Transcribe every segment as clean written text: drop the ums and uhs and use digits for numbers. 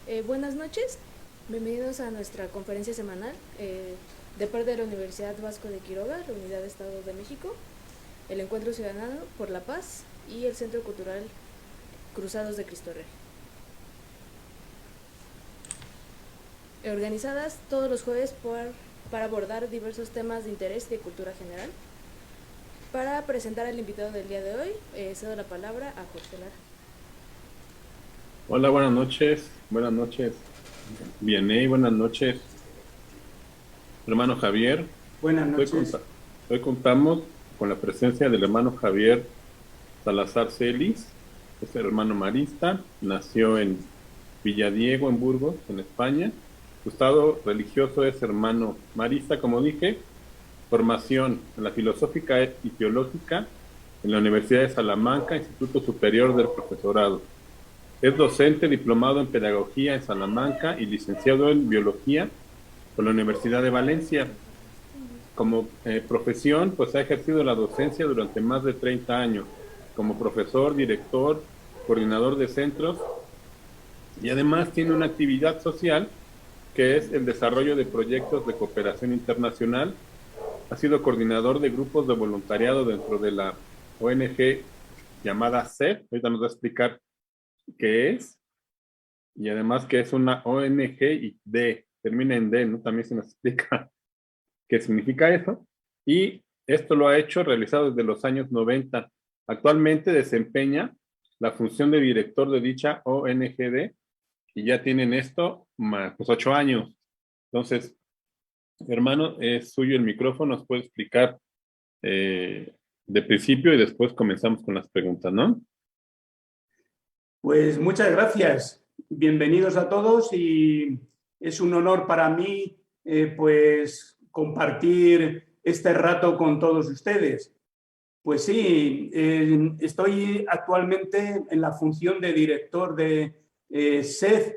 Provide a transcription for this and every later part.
Buenas noches, bienvenidos a nuestra conferencia semanal de parte de la Universidad Vasco de Quiroga, la Unidad de Estado de México, el Encuentro Ciudadano por la Paz y el Centro Cultural Cruzados de Cristo Rey. Organizadas todos los jueves para abordar diversos temas de interés y de cultura general. Para presentar al invitado del día de hoy, cedo la palabra a Jorge Lara. Hola, buenas noches. Buenas noches. Vianey, buenas noches. Hermano Javier, Buenas hoy, noches. hoy contamos con la presencia del hermano Javier Salazar Celis. Es el hermano marista, nació en Villadiego, en Burgos, en España. Su estado religioso es hermano marista, como dije. Formación en la filosófica y teológica en la Universidad de Salamanca, Instituto Superior del Profesorado. Es docente diplomado en Pedagogía en Salamanca y licenciado en Biología por la Universidad de Valencia. Como profesión, pues ha ejercido la docencia durante más de 30 años, como profesor, director, coordinador de centros, y además tiene una actividad social que es el desarrollo de proyectos de cooperación internacional. Ha sido coordinador de grupos de voluntariado dentro de la ONG llamada CEF. Ahorita nos va a explicar qué es, y además que es una ONG y D, termina en D, ¿no? También se nos explica qué significa eso. Y esto lo ha hecho realizado desde los años 90. Actualmente desempeña la función de director de dicha ONGD y ya tienen esto más, pues 8 años. Entonces, hermano, es suyo el micrófono, nos puede explicar de principio y después comenzamos con las preguntas, ¿no? Pues muchas gracias. Bienvenidos a todos y es un honor para mí pues compartir este rato con todos ustedes. Pues sí, estoy actualmente en la función de director de SED,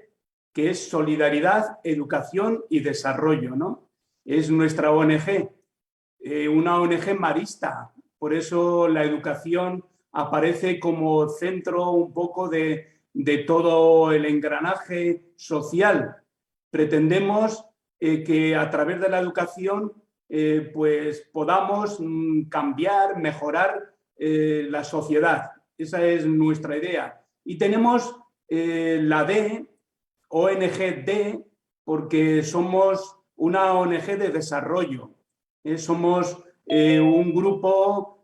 que es Solidaridad, Educación y Desarrollo, ¿no? Es nuestra ONG, una ONG marista. Por eso la educación aparece como centro un poco de todo el engranaje social. Pretendemos que a través de la educación pues podamos cambiar, mejorar la sociedad. Esa es nuestra idea. Y tenemos la D, ONG D, porque somos una ONG de desarrollo. Somos un grupo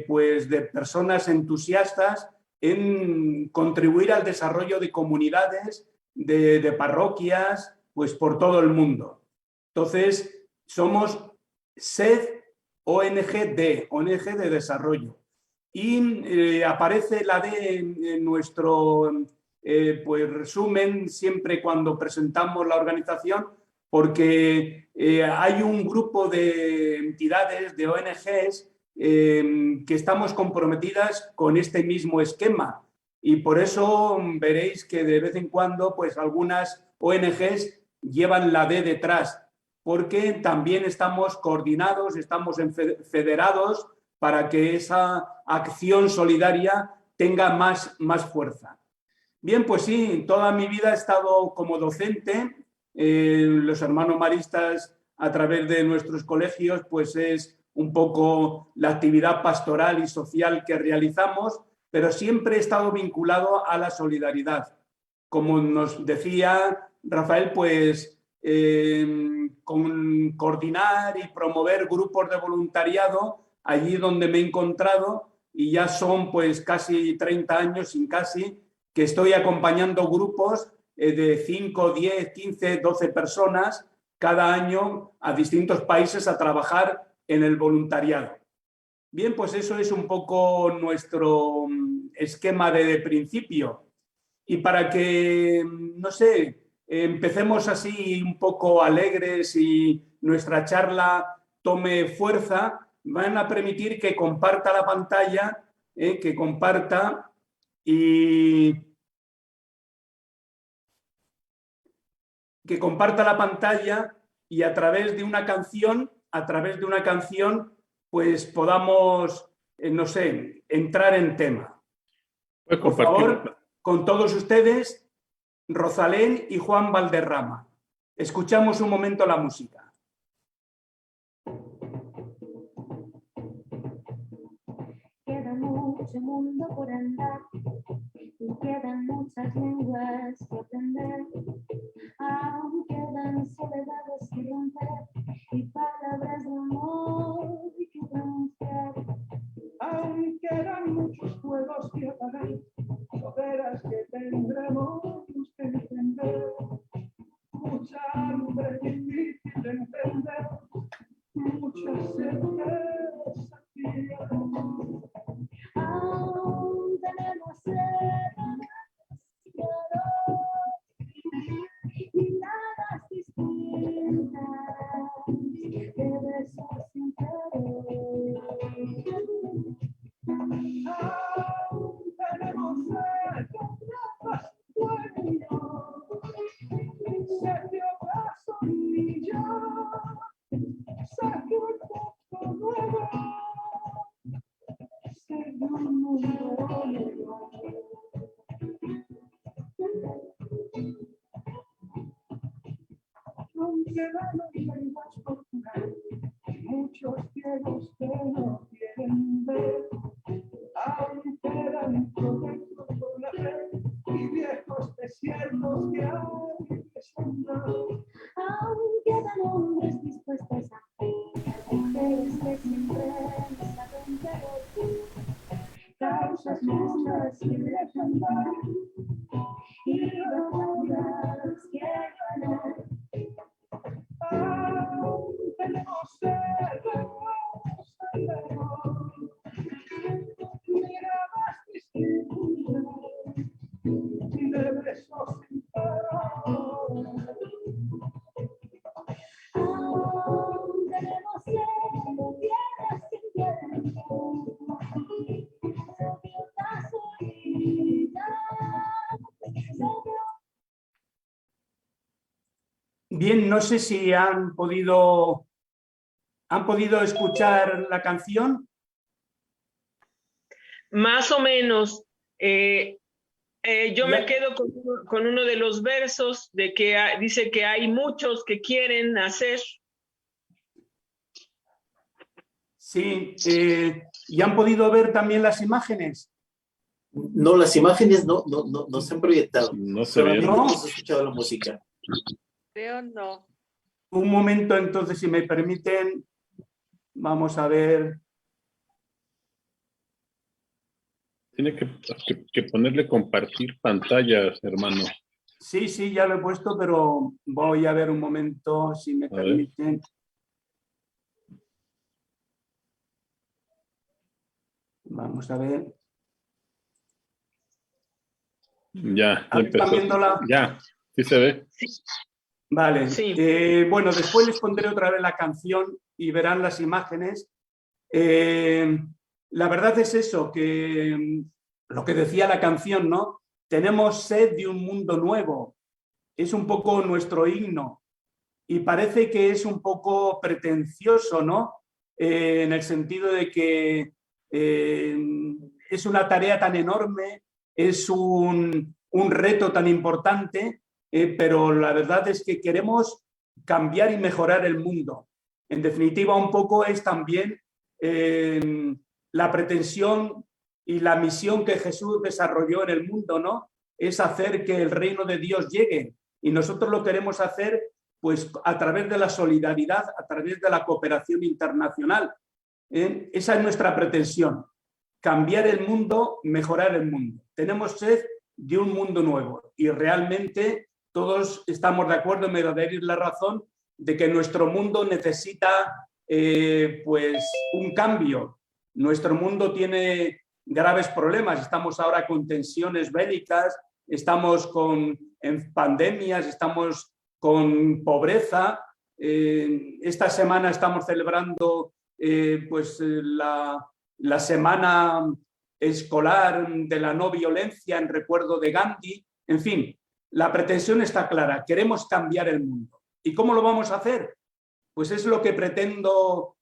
pues de personas entusiastas en contribuir al desarrollo de comunidades, de parroquias, pues por todo el mundo. Entonces, somos SED ONG-D, ONG de desarrollo. Y aparece la D en nuestro pues resumen siempre cuando presentamos la organización, porque hay un grupo de entidades, de ONGs, que estamos comprometidas con este mismo esquema. Y por eso veréis que de vez en cuando pues algunas ONGs llevan la D detrás, porque también estamos coordinados, estamos federados para que esa acción solidaria tenga más fuerza. Bien, pues sí, toda mi vida he estado como docente. Los hermanos maristas, a través de nuestros colegios, pues es un poco la actividad pastoral y social que realizamos, pero siempre he estado vinculado a la solidaridad. Como nos decía Rafael, pues con coordinar y promover grupos de voluntariado allí donde me he encontrado, y ya son pues casi 30 años, sin casi, que estoy acompañando grupos de 5, 10, 15, 12 personas cada año a distintos países a trabajar en el voluntariado. Bien, pues eso es un poco nuestro esquema de principio. Y para que, no sé, empecemos así un poco alegres y nuestra charla tome fuerza, van a permitir que comparta la pantalla, que comparta y que comparta la pantalla y a través de una canción, pues podamos, no sé, entrar en tema. Puede Por compartir. favor, con todos ustedes, Rosalén y Juan Valderrama. Escuchamos un momento la música. Queda mucho mundo por andar y quedan muchas lenguas que aprender. Aún quedan soledades que romper y palabras de amor que pronunciar. Aún quedan muchos fuegos que apagar, hogueras que tendremos que encender. Mucha hambre difícil de entender, mucha certeza fría. Aún tenemos miradas distintas de besos sinceros. Aún tenemos más sueños, sé que abrazo y yo, sé que un poco nuevo, sé que un mundo nuevo. Aunque la localidad es Portugal, muchos ciegos que no quieren ver, aún quedan proyectos por la fe y viejos desiertos que hay que sembrar. Aún quedan hombres dispuestos a mujeres que siempre saben querer, causas justas que dejan dar y batallas que ganar. Aún tenemos miradas distintas y de besos sinceros. Aún tenemos tierras sin tiempo, soledad solita, Bien, no sé si han podido escuchar la canción. Más o menos. Yo me quedo con uno de los versos de que dice que hay muchos que quieren hacer. Sí, ¿y han podido ver también las imágenes? No, las imágenes no se han proyectado. No se Solamente ve. hemos escuchado la música. Creo no. Un momento, entonces, si me permiten, vamos a ver. Tiene que ponerle compartir pantallas, hermano. Sí, sí, ya lo he puesto, pero voy a ver un momento, si me permiten. Vamos a ver. Ya ¿Están empezó. viéndola? Ya, sí se ve. Vale. Sí. Bueno, después les pondré otra vez la canción y verán las imágenes. La verdad es eso, que lo que decía la canción, ¿no? Tenemos sed de un mundo nuevo. Es un poco nuestro himno. Y parece que es un poco pretencioso, ¿no? En el sentido de que es una tarea tan enorme, es un reto tan importante, pero la verdad es que queremos cambiar y mejorar el mundo. En definitiva, un poco es también la pretensión y la misión que Jesús desarrolló en el mundo, ¿no? Es hacer que el reino de Dios llegue. Y nosotros lo queremos hacer pues a través de la solidaridad, a través de la cooperación internacional. Esa es nuestra pretensión. Cambiar el mundo, mejorar el mundo. Tenemos sed de un mundo nuevo y realmente todos estamos de acuerdo, me daréis la razón, de que nuestro mundo necesita pues un cambio. Nuestro mundo tiene graves problemas. Estamos ahora con tensiones bélicas, estamos en pandemias, estamos con pobreza. Esta semana estamos celebrando la semana escolar de la no violencia en recuerdo de Gandhi. En fin, la pretensión está clara. Queremos cambiar el mundo. ¿Y cómo lo vamos a hacer? Pues es lo que pretendo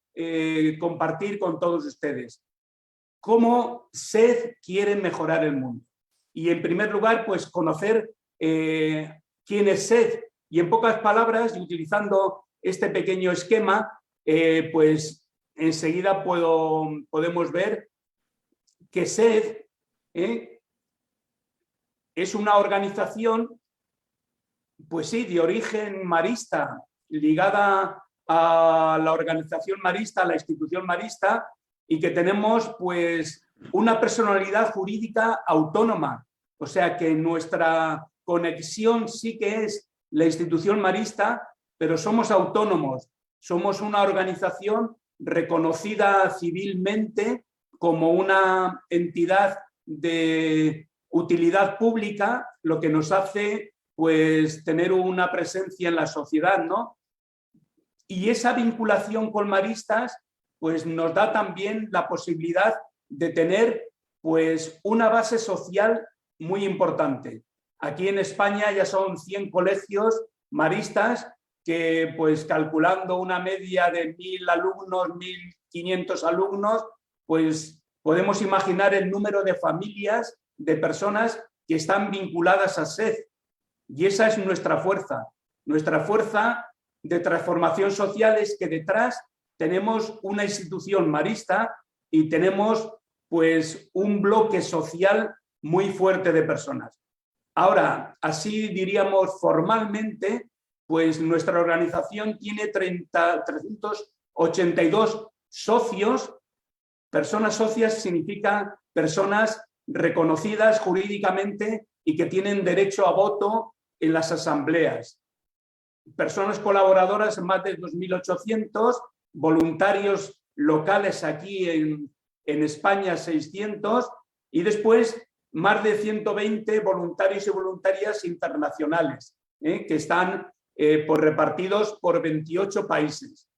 compartir con todos ustedes. ¿Cómo SED quiere mejorar el mundo? Y en primer lugar, pues conocer quién es SED. Y en pocas palabras, y utilizando este pequeño esquema, pues enseguida podemos ver que SED es una organización, pues sí, de origen marista, ligada a la organización marista, a la institución marista, y que tenemos pues una personalidad jurídica autónoma. O sea que nuestra conexión sí que es la institución marista, pero somos autónomos. Somos una organización reconocida civilmente como una entidad de utilidad pública, lo que nos hace pues tener una presencia en la sociedad, ¿no? Y esa vinculación con maristas pues nos da también la posibilidad de tener pues una base social muy importante. Aquí en España ya son 100 colegios maristas que, pues calculando una media de 1.000 alumnos, 1.500 alumnos, pues podemos imaginar el número de familias, de personas que están vinculadas a SED. Y esa es nuestra fuerza de transformación social, es que detrás tenemos una institución marista y tenemos pues un bloque social muy fuerte de personas. Ahora, así diríamos formalmente, pues nuestra organización tiene 382 socios. Personas socias significa personas reconocidas jurídicamente y que tienen derecho a voto en las asambleas. Personas colaboradoras, más de 2.800, voluntarios locales aquí en España 600 y después más de 120 voluntarios y voluntarias internacionales que están repartidos por 28 países.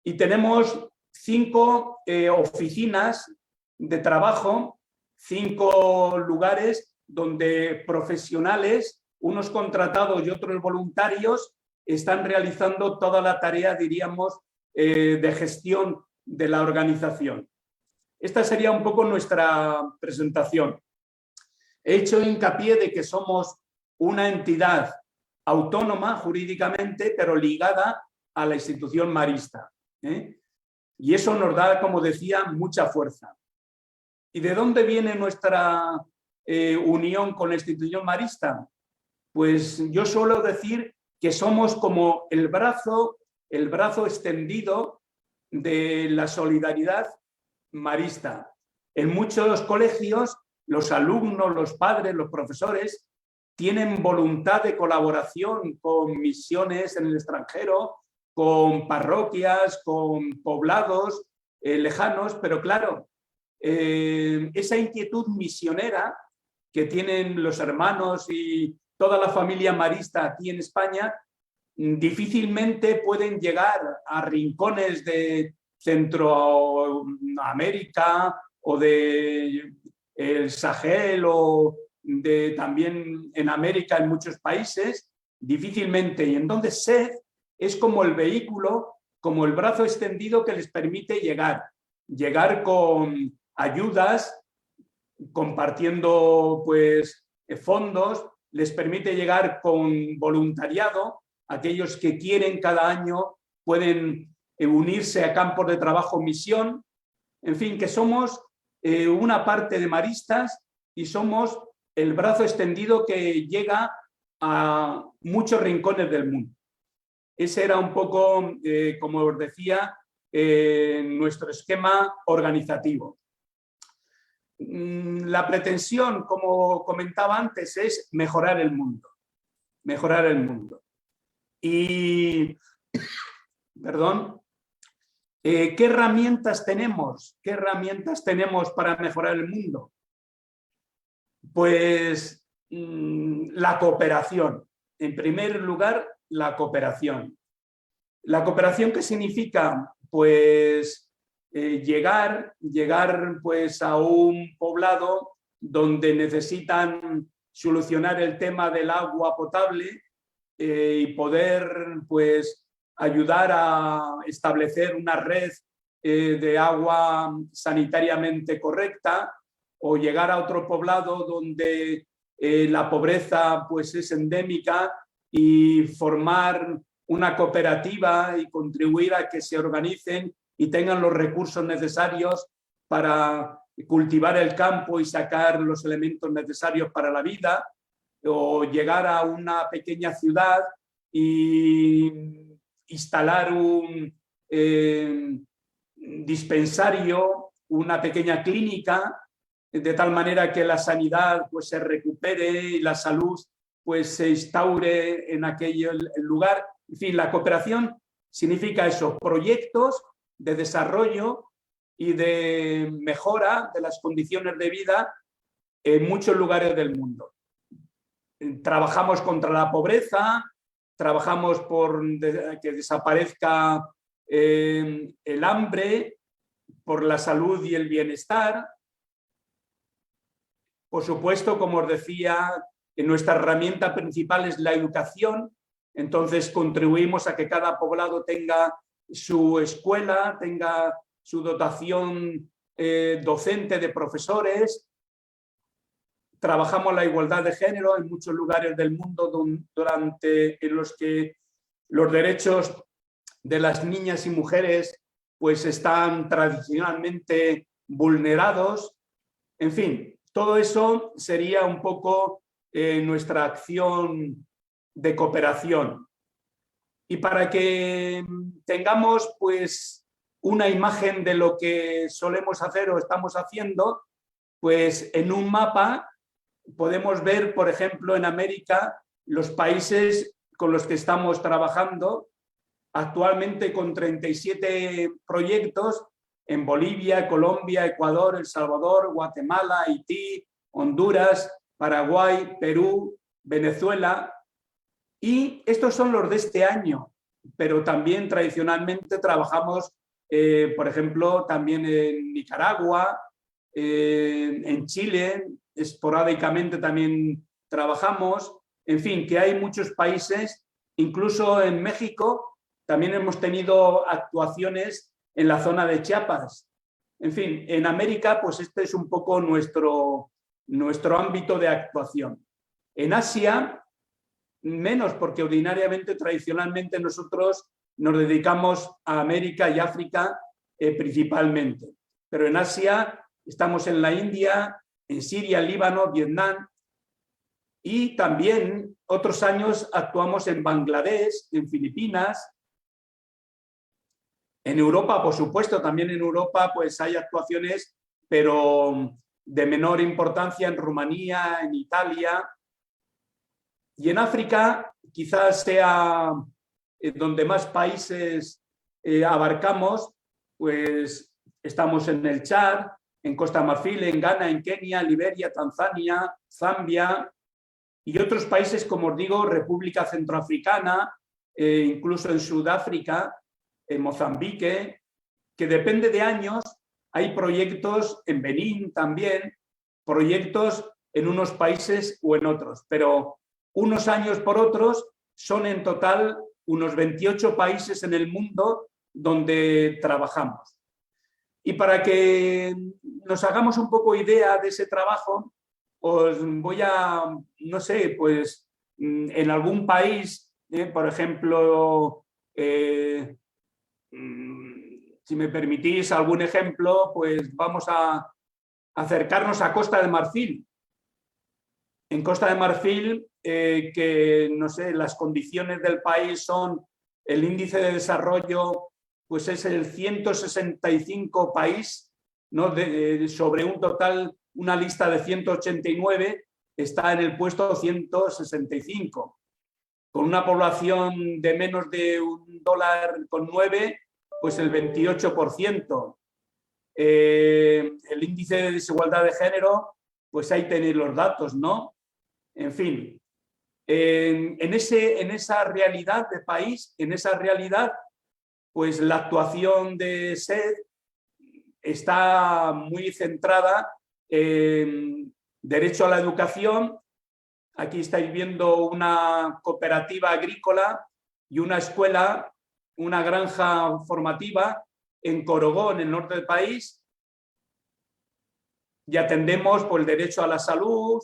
Y tenemos 5 oficinas de trabajo, 5 lugares donde profesionales, unos contratados y otros voluntarios, están realizando toda la tarea, diríamos, de gestión de la organización. Esta sería un poco nuestra presentación. He hecho hincapié de que somos una entidad autónoma jurídicamente, pero ligada a la institución marista. Y eso nos da, como decía, mucha fuerza. ¿Y de dónde viene nuestra unión con la institución marista? Pues yo suelo decir que somos como el brazo extendido de la solidaridad marista. En muchos colegios, los alumnos, los padres, los profesores tienen voluntad de colaboración con misiones en el extranjero, con parroquias, con poblados lejanos, pero claro, esa inquietud misionera que tienen los hermanos y toda la familia marista aquí en España, difícilmente pueden llegar a rincones de Centroamérica o de el Sahel o de también en América, en muchos países, difícilmente. Y entonces SED es como el vehículo, como el brazo extendido que les permite llegar con ayudas, compartiendo pues fondos, les permite llegar con voluntariado. Aquellos que quieren cada año pueden unirse a campos de trabajo misión. En fin, que somos una parte de maristas y somos el brazo extendido que llega a muchos rincones del mundo. Ese era un poco, como os decía, nuestro esquema organizativo. La pretensión, como comentaba antes, es mejorar el mundo. Mejorar el mundo. Y, perdón, ¿qué herramientas tenemos? ¿Qué herramientas tenemos para mejorar el mundo? Pues la cooperación. En primer lugar, la cooperación. ¿La cooperación qué significa? Pues llegar pues, a un poblado donde necesitan solucionar el tema del agua potable y poder pues, ayudar a establecer una red de agua sanitariamente correcta, o llegar a otro poblado donde la pobreza pues es endémica, y formar una cooperativa y contribuir a que se organicen y tengan los recursos necesarios para cultivar el campo y sacar los elementos necesarios para la vida, o llegar a una pequeña ciudad y instalar un dispensario, una pequeña clínica, de tal manera que la sanidad pues se recupere y la salud pues se instaure en aquel lugar. En fin, la cooperación significa eso, proyectos de desarrollo y de mejora de las condiciones de vida en muchos lugares del mundo. Trabajamos contra la pobreza, trabajamos por que desaparezca el hambre, por la salud y el bienestar. Por supuesto, como os decía, nuestra herramienta principal es la educación, entonces contribuimos a que cada poblado tenga su escuela, tenga su dotación docente de profesores. Trabajamos la igualdad de género en muchos lugares del mundo en los que los derechos de las niñas y mujeres pues están tradicionalmente vulnerados. En fin, todo eso sería un poco nuestra acción de cooperación. Y para que tengamos pues una imagen de lo que solemos hacer o estamos haciendo, pues en un mapa podemos ver, por ejemplo, en América, los países con los que estamos trabajando, actualmente con 37 proyectos en Bolivia, Colombia, Ecuador, El Salvador, Guatemala, Haití, Honduras, Paraguay, Perú, Venezuela. Y estos son los de este año, pero también tradicionalmente trabajamos, por ejemplo, también en Nicaragua, en Chile, esporádicamente también trabajamos. En fin, que hay muchos países, incluso en México también hemos tenido actuaciones en la zona de Chiapas. En fin, en América pues este es un poco nuestro ámbito de actuación. En Asia menos, porque ordinariamente, tradicionalmente nosotros nos dedicamos a América y África principalmente, pero en Asia estamos en la India, en Siria, Líbano, Vietnam, y también otros años actuamos en Bangladesh, en Filipinas, en Europa, por supuesto, también en Europa pues hay actuaciones, pero de menor importancia en Rumanía, en Italia. Y en África quizás sea donde más países abarcamos, pues estamos en el Chad, en Costa de Marfil, en Ghana, en Kenia, Liberia, Tanzania, Zambia y otros países, como os digo, República Centroafricana, incluso en Sudáfrica, en Mozambique, que depende de años. Hay proyectos en Benín también, proyectos en unos países o en otros, pero unos años por otros son en total unos 28 países en el mundo donde trabajamos. Y para que nos hagamos un poco idea de ese trabajo, os voy a, no sé, pues en algún país, por ejemplo, si me permitís algún ejemplo, pues vamos a acercarnos a Costa de Marfil. En Costa de Marfil, que no sé, las condiciones del país son, el índice de desarrollo pues es el 165 país, ¿no? Sobre un total, una lista de 189, está en el puesto 165. Con una población de menos de $1,9, pues el 28%. El índice de desigualdad de género, pues ahí tenéis los datos, ¿no? En fin, en esa realidad de país, en esa realidad, pues la actuación de SED está muy centrada en derecho a la educación. Aquí estáis viendo una cooperativa agrícola y una escuela, una granja formativa en Corogó, en el norte del país. Y atendemos por el derecho a la salud,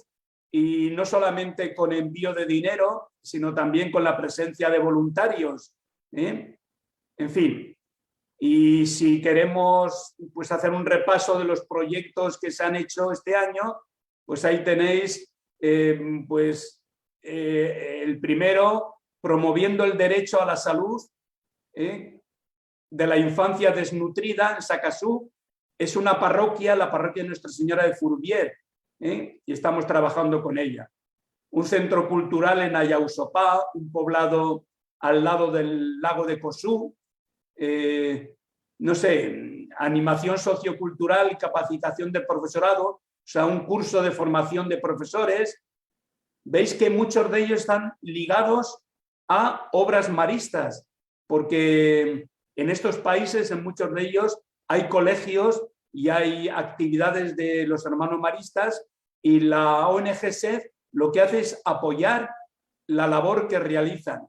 y no solamente con envío de dinero, sino también con la presencia de voluntarios. En fin, y si queremos pues, hacer un repaso de los proyectos que se han hecho este año, pues ahí tenéis el primero, promoviendo el derecho a la salud de la infancia desnutrida en Sacasú. Es una parroquia, la parroquia de Nuestra Señora de Fourvière, y estamos trabajando con ella. Un centro cultural en Ayausopá, un poblado al lado del lago de Cosú. No sé, animación sociocultural y capacitación del profesorado, o sea, un curso de formación de profesores. Veis que muchos de ellos están ligados a obras maristas, porque en estos países, en muchos de ellos, hay colegios y hay actividades de los hermanos maristas, y la ONG SED lo que hace es apoyar la labor que realizan,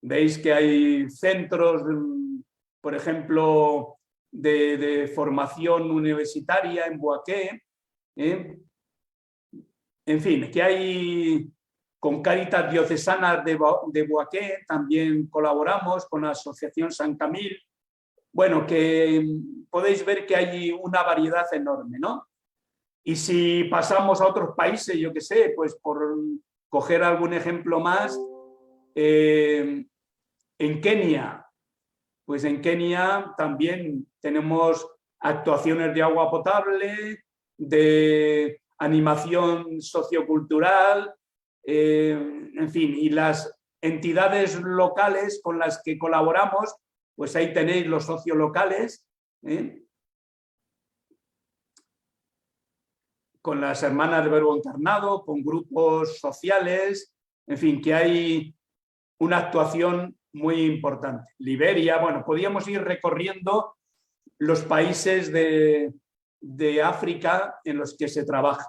Veis que hay centros, por ejemplo, de formación universitaria en Boaqué. En fin, que hay con Cáritas Diocesanas de Boaqué, también colaboramos con la Asociación San Camil. Bueno, que podéis ver que hay una variedad enorme, ¿no? Y si pasamos a otros países, yo qué sé, pues por coger algún ejemplo más, en Kenia, pues en Kenia también tenemos actuaciones de agua potable, de animación sociocultural, en fin, y las entidades locales con las que colaboramos, pues ahí tenéis los sociolocales, con las hermanas de Verbo Encarnado, con grupos sociales, en fin, que hay una actuación muy importante. Liberia, bueno, podíamos ir recorriendo los países de África en los que se trabaja,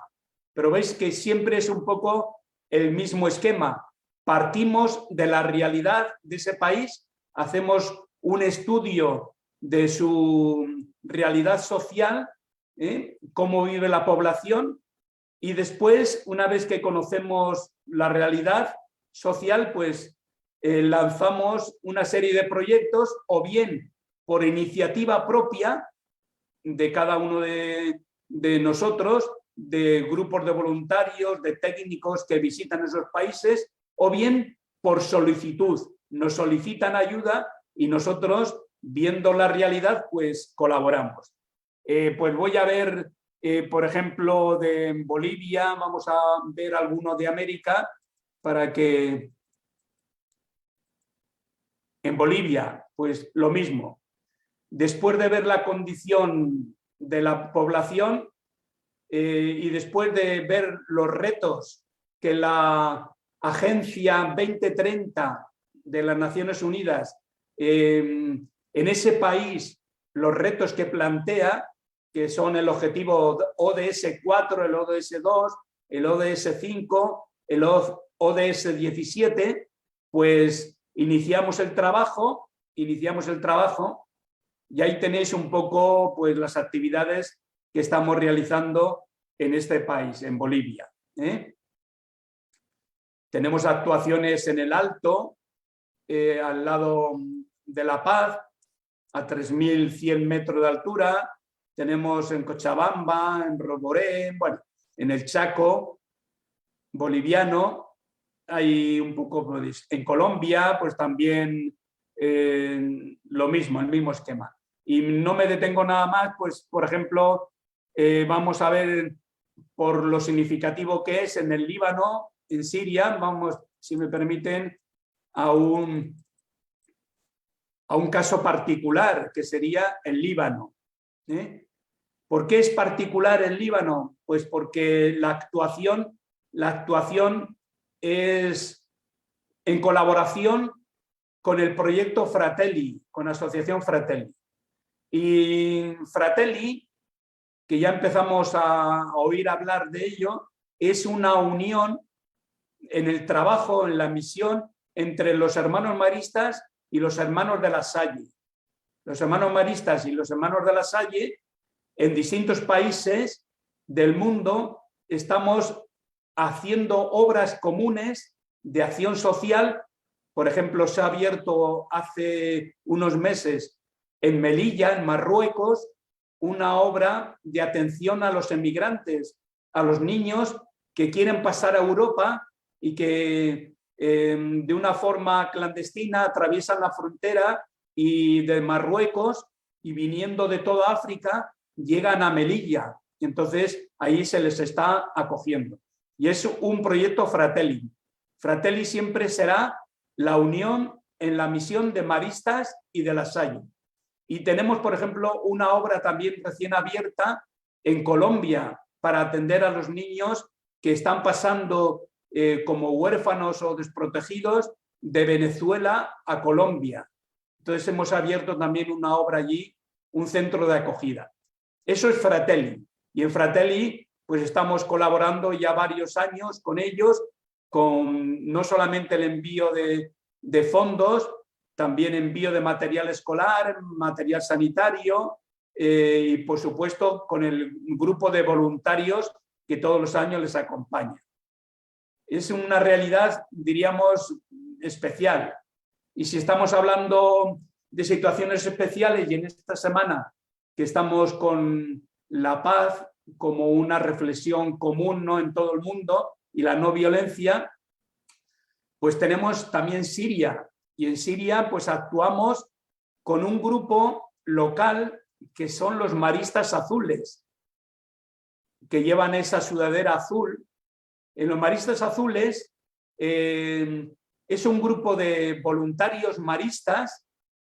pero veis que siempre es un poco el mismo esquema. Partimos de la realidad de ese país, hacemos un estudio de su realidad social, cómo vive la población, y después, una vez que conocemos la realidad social, pues lanzamos una serie de proyectos, o bien por iniciativa propia de cada uno de nosotros, de grupos de voluntarios, de técnicos que visitan esos países, o bien por solicitud. Nos solicitan ayuda y nosotros, viendo la realidad, pues colaboramos. Pues voy a ver, por ejemplo, de Bolivia, vamos a ver alguno de América, para que... En Bolivia, pues lo mismo. Después de ver la condición de la población y después de ver los retos que la Agencia 2030 de las Naciones Unidas en ese país, los retos que plantea, que son el objetivo ODS 4, el ODS 2, el ODS 5, el ODS 17, pues iniciamos el trabajo y ahí tenéis un poco pues, las actividades que estamos realizando en este país, en Bolivia. Tenemos actuaciones en el Alto, al lado de La Paz, a 3.100 metros de altura. Tenemos en Cochabamba, en Roboré, bueno, en el Chaco boliviano. Hay un poco, pues, en Colombia, pues también lo mismo, el mismo esquema. Y no me detengo nada más, pues por ejemplo, vamos a ver por lo significativo que es en el Líbano, en Siria, vamos, si me permiten, a un caso particular, que sería el Líbano. ¿Por qué es particular el Líbano? Pues porque la actuación es en colaboración con el proyecto Fratelli, con la asociación Fratelli. Y Fratelli, que ya empezamos a oír hablar de ello, es una unión en el trabajo, en la misión entre los hermanos maristas y los hermanos de La Salle. Los hermanos maristas y los hermanos de La Salle, en distintos países, del mundo estamos haciendo obras comunes de acción social. Por ejemplo, se ha abierto hace unos meses en Melilla, en Marruecos, una obra de atención a los emigrantes, a los niños que quieren pasar a Europa y que de una forma clandestina atraviesan la frontera y de Marruecos y viniendo de toda África llegan a Melilla. Entonces ahí se les está acogiendo. Y es un proyecto Fratelli. Fratelli siempre será la unión en la misión de Maristas y de La Salle. Y tenemos, por ejemplo, una obra también recién abierta en Colombia para atender a los niños que están pasando como huérfanos o desprotegidos de Venezuela a Colombia. Entonces hemos abierto también una obra allí, un centro de acogida. Eso es Fratelli. Y en Fratelli pues estamos colaborando ya varios años con ellos, con no solamente el envío de fondos, también envío de material escolar, material sanitario y por supuesto con el grupo de voluntarios que todos los años les acompaña. Es una realidad, diríamos, especial. Y si estamos hablando de situaciones especiales y en esta semana que estamos con la paz como una reflexión común, ¿no?, en todo el mundo y la no violencia, pues tenemos también Siria. Y en Siria pues actuamos con un grupo local que son los Maristas Azules, que llevan esa sudadera azul. En los Maristas Azules es un grupo de voluntarios maristas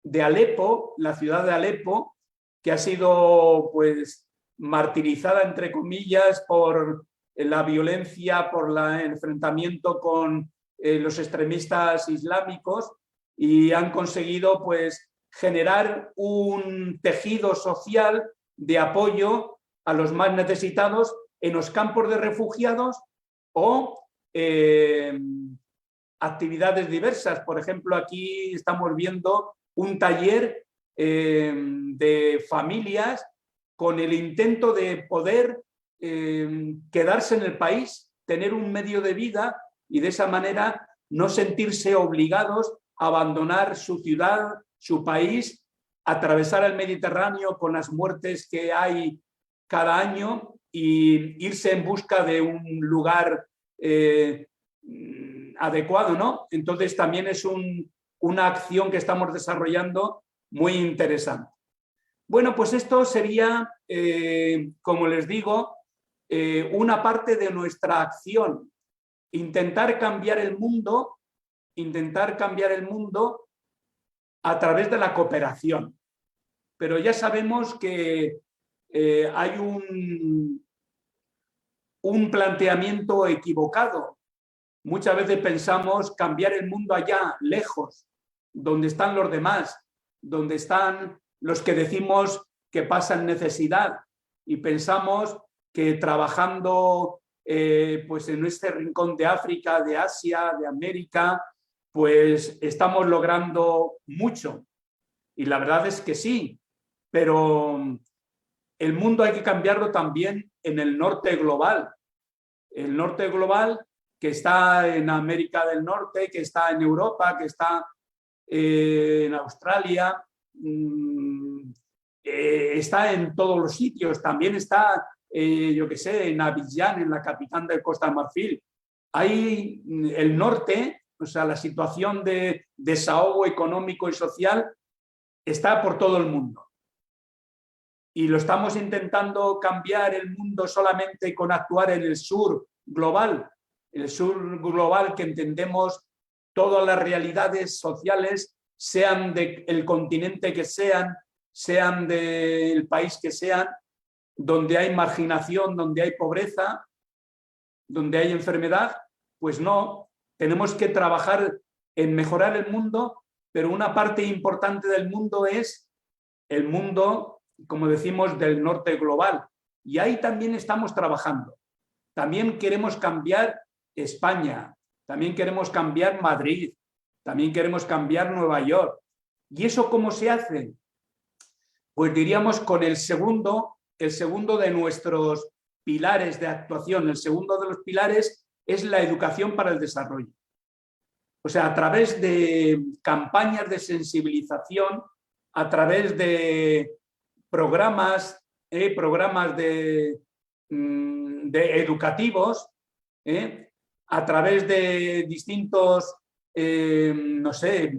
de Alepo, la ciudad de Alepo, que ha sido pues martirizada, entre comillas, por la violencia, por el enfrentamiento con los extremistas islámicos, y han conseguido pues generar un tejido social de apoyo a los más necesitados en los campos de refugiados o actividades diversas. Por ejemplo, aquí estamos viendo un taller de familias con el intento de poder quedarse en el país, tener un medio de vida y de esa manera no sentirse obligados a abandonar su ciudad, su país, atravesar el Mediterráneo con las muertes que hay cada año y irse en busca de un lugar adecuado, ¿no? Entonces también es una acción que estamos desarrollando muy interesante. Bueno, pues esto sería, como les digo, una parte de nuestra acción. Intentar cambiar el mundo a través de la cooperación. Pero ya sabemos que hay un planteamiento equivocado. Muchas veces pensamos cambiar el mundo allá, lejos, donde están los demás, donde están los que decimos que pasan necesidad, y pensamos que trabajando pues en este rincón de África, de Asia, de América, pues estamos logrando mucho. Y la verdad es que sí, pero el mundo hay que cambiarlo también en el norte global. El norte global que está en América del Norte, que está en Europa, que está en Australia, está en todos los sitios. También está, yo qué sé, en Abiyán, en la capital de Costa de Marfil. Hay el norte, o sea, la situación de desahogo económico y social está por todo el mundo. Y lo estamos intentando cambiar el mundo solamente con actuar en el sur global. El sur global que entendemos todas las realidades sociales, sean del continente que sean del país que sean, donde hay marginación, donde hay pobreza, donde hay enfermedad, pues no. Tenemos que trabajar en mejorar el mundo, pero una parte importante del mundo es el mundo, como decimos, del norte global. Y ahí también estamos trabajando. También queremos cambiar España, también queremos cambiar Madrid, también queremos cambiar Nueva York. ¿Y eso cómo se hace? Pues diríamos con el segundo de nuestros pilares de actuación. El segundo de los pilares es la educación para el desarrollo. O sea, a través de campañas de sensibilización, a través de programas de educativos, a través de distintos, no sé,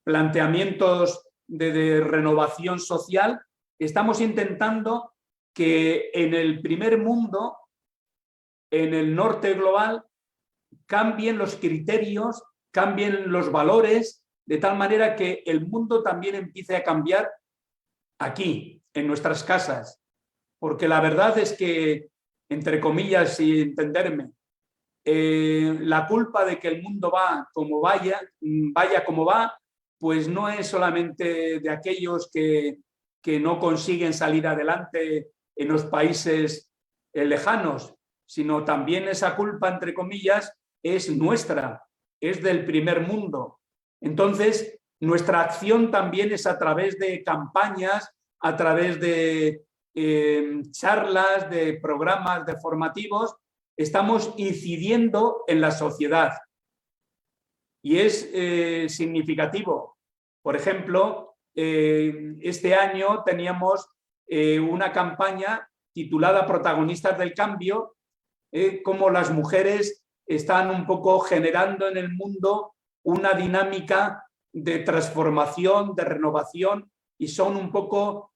planteamientos de renovación social, estamos intentando que en el primer mundo, en el norte global, cambien los criterios, cambien los valores, de tal manera que el mundo también empiece a cambiar aquí, en nuestras casas. Porque la verdad es que, entre comillas, y entenderme, la culpa de que el mundo vaya como va, pues no es solamente de aquellos que no consiguen salir adelante en los países lejanos, sino también esa culpa, entre comillas, es nuestra, es del primer mundo. Entonces, nuestra acción también es a través de campañas, a través de charlas, de programas, de formativos, estamos incidiendo en la sociedad. Y es significativo. Por ejemplo, este año teníamos una campaña titulada Protagonistas del Cambio, cómo las mujeres están un poco generando en el mundo una dinámica de transformación, de renovación, y son un poco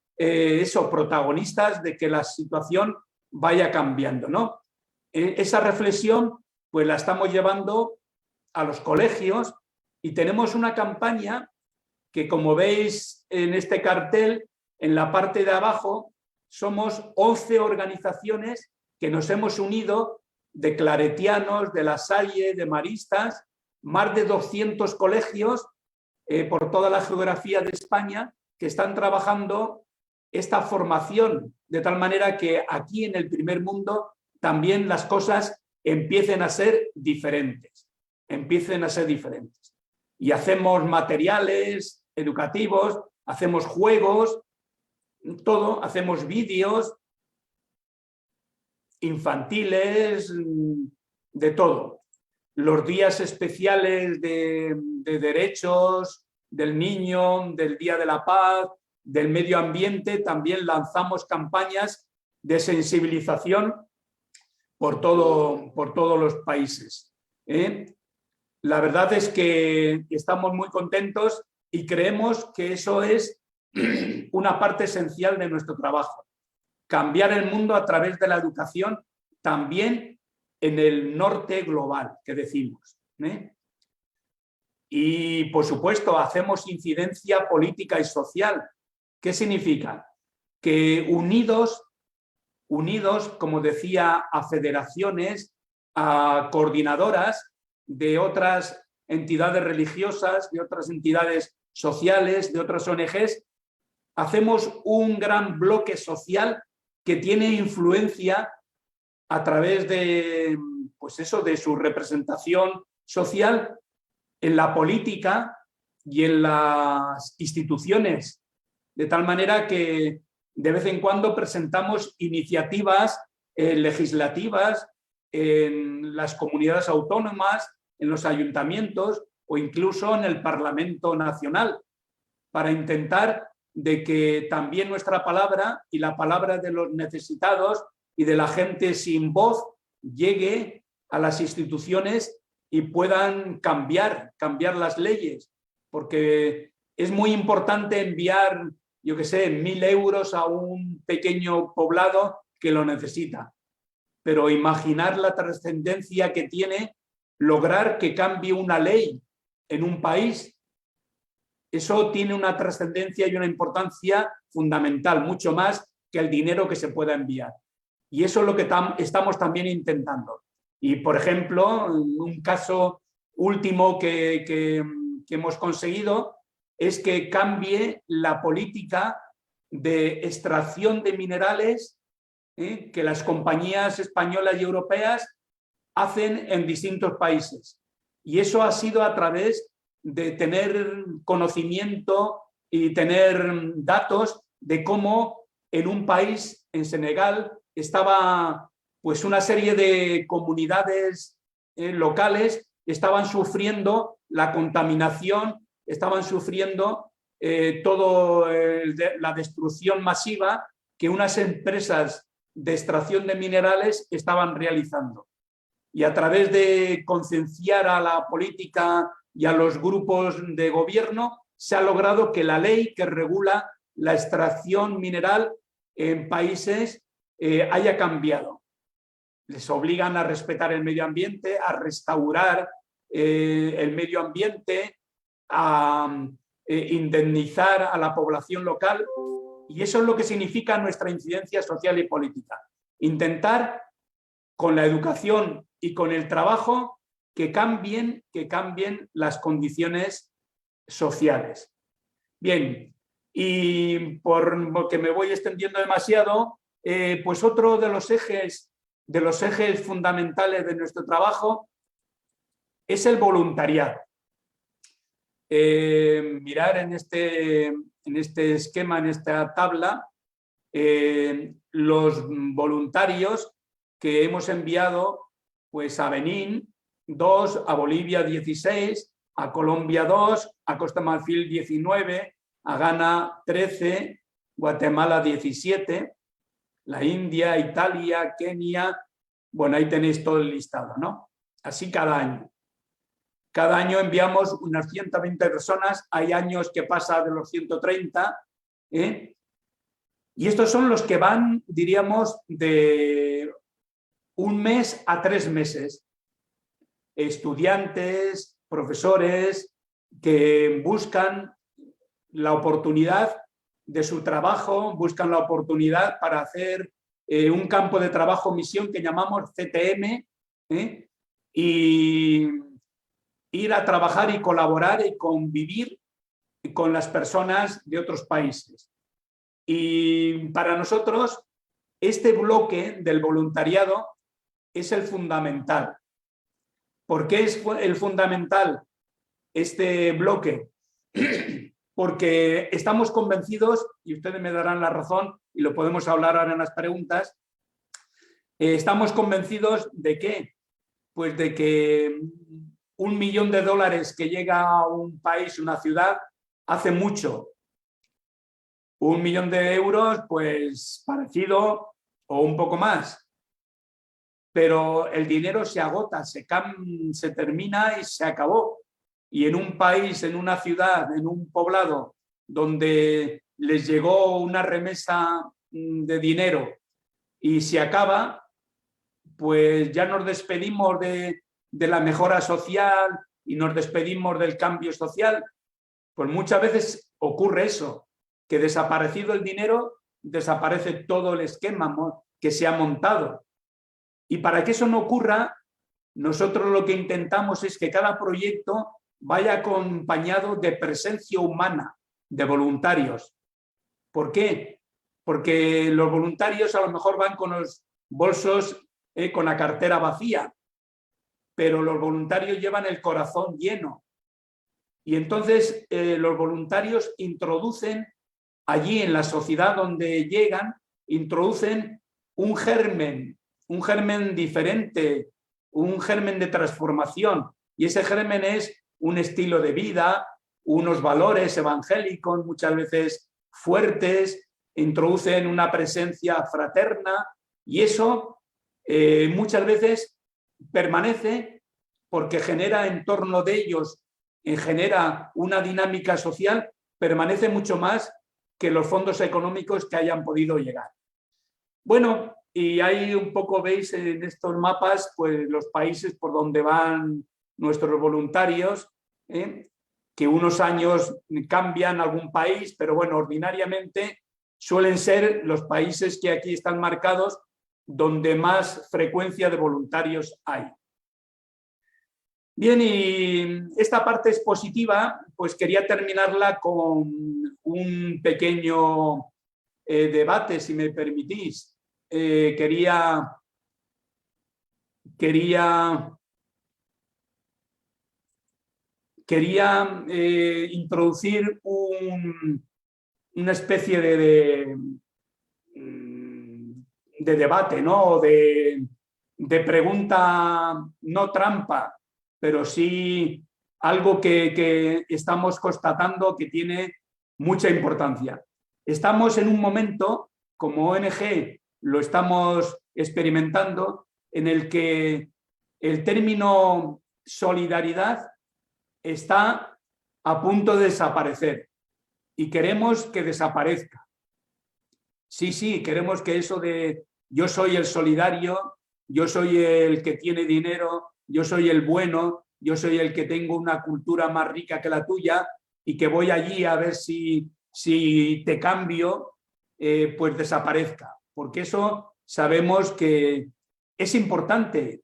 protagonistas de que la situación vaya cambiando, ¿no? Esa reflexión pues la estamos llevando a los colegios y tenemos una campaña que, como veis en este cartel, en la parte de abajo, somos 11 organizaciones que nos hemos unido, de claretianos, de La Salle, de maristas, más de 200 colegios por toda la geografía de España que están trabajando esta formación, de tal manera que aquí en el primer mundo también las cosas empiecen a ser diferentes. Y hacemos materiales educativos, hacemos juegos, todo, hacemos vídeos infantiles, de todo. Los días especiales de derechos del niño, del Día de la Paz, del medio ambiente, también lanzamos campañas de sensibilización por todos los países. La verdad es que estamos muy contentos y creemos que eso es una parte esencial de nuestro trabajo. Cambiar el mundo a través de la educación, también en el norte global, que decimos. Y, por supuesto, hacemos incidencia política y social. ¿Qué significa? Que unidos, como decía, a federaciones, a coordinadoras de otras entidades religiosas, de otras entidades sociales, de otras ONGs, hacemos un gran bloque social que tiene influencia a través de, pues eso, de su representación social en la política y en las instituciones, de tal manera que de vez en cuando presentamos iniciativas legislativas en las comunidades autónomas, en los ayuntamientos o incluso en el Parlamento Nacional, para intentar de que también nuestra palabra y la palabra de los necesitados y de la gente sin voz llegue a las instituciones y puedan cambiar las leyes, porque es muy importante enviar, yo qué sé, 1.000 euros a un pequeño poblado que lo necesita, pero imaginar la trascendencia que tiene lograr que cambie una ley en un país, eso tiene una trascendencia y una importancia fundamental, mucho más que el dinero que se pueda enviar. Y eso es lo que estamos también intentando. Y, por ejemplo, un caso último que hemos conseguido es que cambie la política de extracción de minerales que las compañías españolas y europeas hacen en distintos países. Y eso ha sido a través de tener conocimiento y tener datos de cómo en un país, en Senegal, estaba pues una serie de comunidades locales estaban sufriendo la contaminación, estaban sufriendo toda la destrucción masiva que unas empresas de extracción de minerales estaban realizando. Y a través de concienciar a la política y a los grupos de gobierno, se ha logrado que la ley que regula la extracción mineral en países haya cambiado. Les obligan a respetar el medio ambiente, a restaurar el medio ambiente, a indemnizar a la población local, y eso es lo que significa nuestra incidencia social y política. Intentar, con la educación y con el trabajo, que cambien las condiciones sociales. Bien, y porque me voy extendiendo demasiado, pues otro de los ejes fundamentales de nuestro trabajo es el voluntariado. Mirar en este esquema, en esta tabla, los voluntarios que hemos enviado pues, a Benín 2, a Bolivia 16, a Colombia 2, a Costa Marfil 19, a Ghana 13, Guatemala 17, la India, Italia, Kenia. Bueno, ahí tenéis todo el listado, ¿no? Así cada año. Cada año enviamos unas 120 personas, hay años que pasa de los 130, ¿eh? Y estos son los que van, diríamos, de 1 mes a 3 meses. Estudiantes, profesores que buscan la oportunidad de su trabajo, buscan la oportunidad para hacer un campo de trabajo misión que llamamos CTM, y ir a trabajar y colaborar y convivir con las personas de otros países. Y para nosotros este bloque del voluntariado es el fundamental. ¿Por qué es el fundamental este bloque? Porque estamos convencidos, y ustedes me darán la razón, y lo podemos hablar ahora en las preguntas, estamos convencidos de ¿qué? Pues de que $1 millón que llega a un país, una ciudad, hace mucho. 1 millón de euros, pues parecido o un poco más. Pero el dinero se agota, se termina y se acabó. Y en un país, en una ciudad, en un poblado, donde les llegó una remesa de dinero y se acaba, pues ya nos despedimos de la mejora social y nos despedimos del cambio social. Pues muchas veces ocurre eso, que desaparecido el dinero, desaparece todo el esquema que se ha montado. Y para que eso no ocurra, nosotros lo que intentamos es que cada proyecto vaya acompañado de presencia humana, de voluntarios. ¿Por qué? Porque los voluntarios a lo mejor van con los bolsos, con la cartera vacía, pero los voluntarios llevan el corazón lleno. Y entonces los voluntarios introducen allí en la sociedad donde llegan, introducen un germen diferente, un germen de transformación. Y ese germen es un estilo de vida, unos valores evangélicos muchas veces fuertes, introducen una presencia fraterna y eso muchas veces permanece porque genera en torno de ellos, genera una dinámica social, permanece mucho más que los fondos económicos que hayan podido llegar. Bueno, y ahí un poco veis en estos mapas pues, los países por donde van nuestros voluntarios, que unos años cambian algún país, pero bueno, ordinariamente suelen ser los países que aquí están marcados donde más frecuencia de voluntarios hay. Bien, y esta parte expositiva, pues quería terminarla con un pequeño debate, si me permitís. Quería introducir una especie debate, ¿no? O de pregunta no trampa, pero sí algo que estamos constatando que tiene mucha importancia. Estamos en un momento, como ONG lo estamos experimentando, en el que el término solidaridad está a punto de desaparecer y queremos que desaparezca. Sí, queremos que eso de yo soy el solidario, yo soy el que tiene dinero, yo soy el bueno, yo soy el que tengo una cultura más rica que la tuya y que voy allí a ver si te cambio, pues desaparezca. Porque eso sabemos que es importante,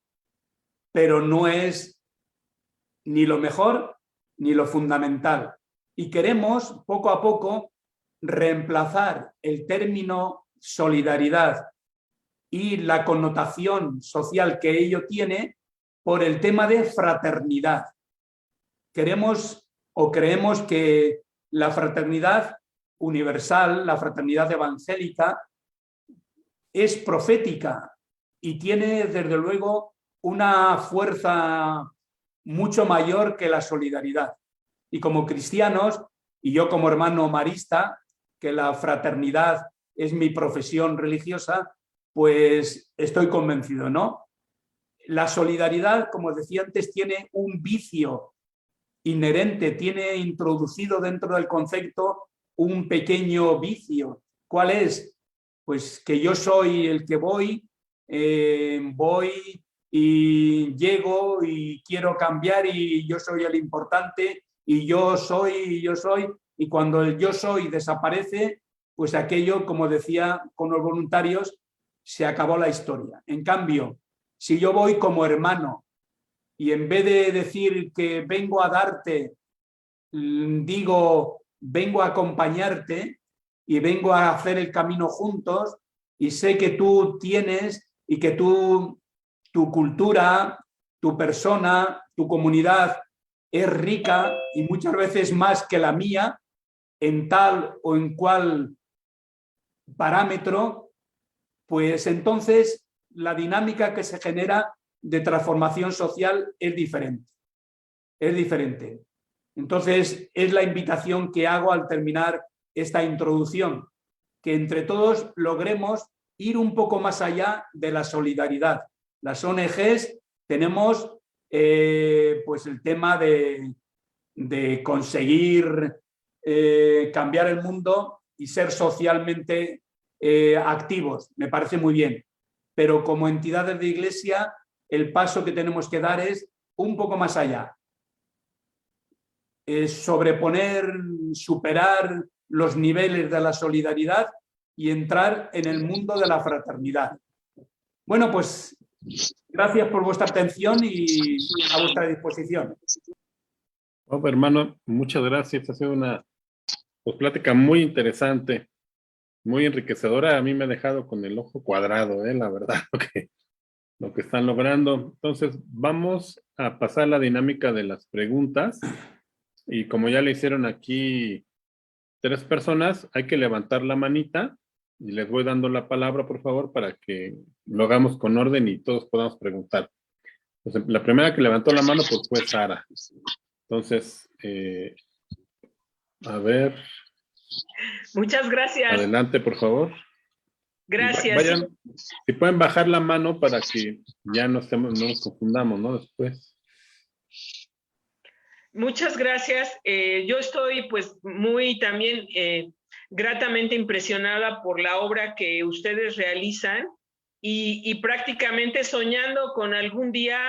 pero no es ni lo mejor ni lo fundamental. Y queremos poco a poco reemplazar el término solidaridad y la connotación social que ello tiene por el tema de fraternidad. Queremos o creemos que la fraternidad universal, la fraternidad evangélica, es profética y tiene desde luego una fuerza mucho mayor que la solidaridad. Y como cristianos, y yo como hermano marista, que la fraternidad es mi profesión religiosa, pues estoy convencido, ¿no? La solidaridad, como decía antes, tiene un vicio inherente, tiene introducido dentro del concepto un pequeño vicio. ¿Cuál es? Pues que yo soy el que voy y llego y quiero cambiar y yo soy el importante y yo soy, y cuando el yo soy desaparece, pues aquello, como decía con los voluntarios, se acabó la historia. En cambio, si yo voy como hermano y en vez de decir que vengo a darte, digo vengo a acompañarte y vengo a hacer el camino juntos y sé que tú tienes y que tu cultura, tu persona, tu comunidad es rica y muchas veces más que la mía en tal o en cual parámetro, pues entonces la dinámica que se genera de transformación social es diferente. Es diferente. Entonces es la invitación que hago al terminar esta introducción, que entre todos logremos ir un poco más allá de la solidaridad. Las ONGs tenemos pues el tema de conseguir cambiar el mundo y ser socialmente activos. Me parece muy bien. Pero como entidades de iglesia, el paso que tenemos que dar es un poco más allá. Sobreponer, superar los niveles de la solidaridad y entrar en el mundo de la fraternidad. Bueno, pues gracias por vuestra atención y a vuestra disposición. Oh, hermano, muchas gracias. Ha sido una plática muy interesante, muy enriquecedora. A mí me ha dejado con el ojo cuadrado, la verdad, lo que están logrando. Entonces, vamos a pasar a la dinámica de las preguntas. Y como ya le hicieron aquí 3 personas, hay que levantar la manita y les voy dando la palabra, por favor, para que lo hagamos con orden y todos podamos preguntar. Entonces, la primera que levantó la mano pues fue Sara. Entonces, a ver. Muchas gracias. Adelante, por favor. Gracias. Vayan, si pueden bajar la mano para que ya no nos confundamos, ¿no? Después. Muchas gracias. Yo estoy pues muy también gratamente impresionada por la obra que ustedes realizan y prácticamente soñando con algún día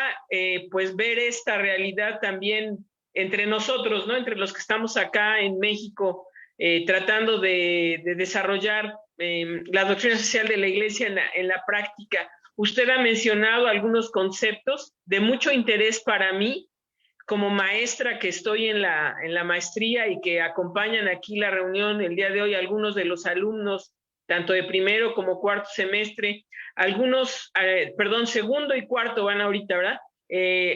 pues ver esta realidad también entre nosotros, ¿no? Entre los que estamos acá en México tratando de desarrollar la doctrina social de la Iglesia en la práctica. Usted ha mencionado algunos conceptos de mucho interés para mí, como maestra que estoy en la maestría y que acompañan aquí la reunión el día de hoy, algunos de los alumnos, tanto de primero como cuarto semestre, algunos, segundo y cuarto van ahorita, ¿verdad?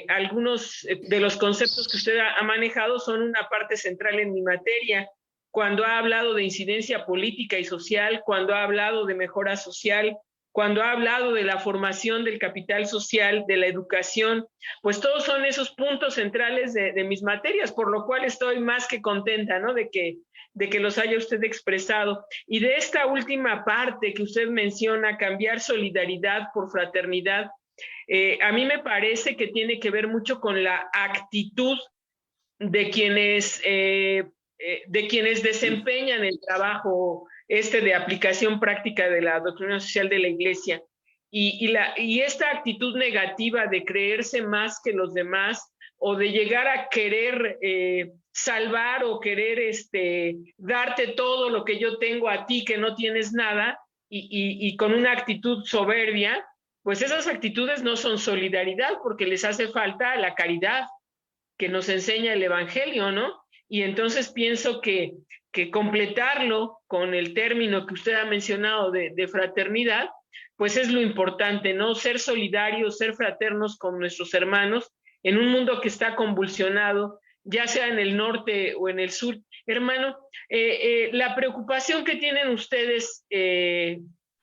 Algunos de los conceptos que usted ha manejado son una parte central en mi materia. Cuando ha hablado de incidencia política y social, cuando ha hablado de mejora social, cuando ha hablado de la formación del capital social, de la educación, pues todos son esos puntos centrales de mis materias, por lo cual estoy más que contenta, ¿no? De que los haya usted expresado. Y de esta última parte que usted menciona, cambiar solidaridad por fraternidad, a mí me parece que tiene que ver mucho con la actitud de quienes desempeñan el trabajo de aplicación práctica de la doctrina social de la Iglesia. Y esta actitud negativa de creerse más que los demás o de llegar a querer salvar o querer darte todo lo que yo tengo a ti que no tienes nada y con una actitud soberbia, pues esas actitudes no son solidaridad porque les hace falta la caridad que nos enseña el Evangelio, ¿no? Y entonces pienso que completarlo con el término que usted ha mencionado de fraternidad, pues es lo importante, ¿no? Ser solidarios, ser fraternos con nuestros hermanos en un mundo que está convulsionado, ya sea en el norte o en el sur. Hermano, la preocupación que tienen ustedes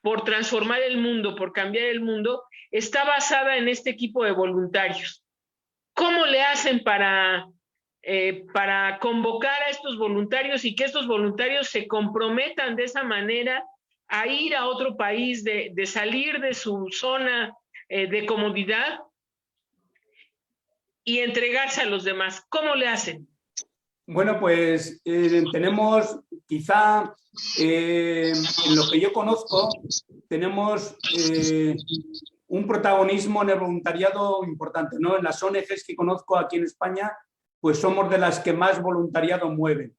por transformar el mundo, por cambiar el mundo, está basada en este equipo de voluntarios. ¿Cómo le hacen para convocar a estos voluntarios y que estos voluntarios se comprometan de esa manera a ir a otro país, de salir de su zona de comodidad y entregarse a los demás? ¿Cómo le hacen? Bueno, pues tenemos quizá, en lo que yo conozco, tenemos un protagonismo en el voluntariado importante, ¿no? En las ONGs que conozco aquí en España, pues somos de las que más voluntariado mueven.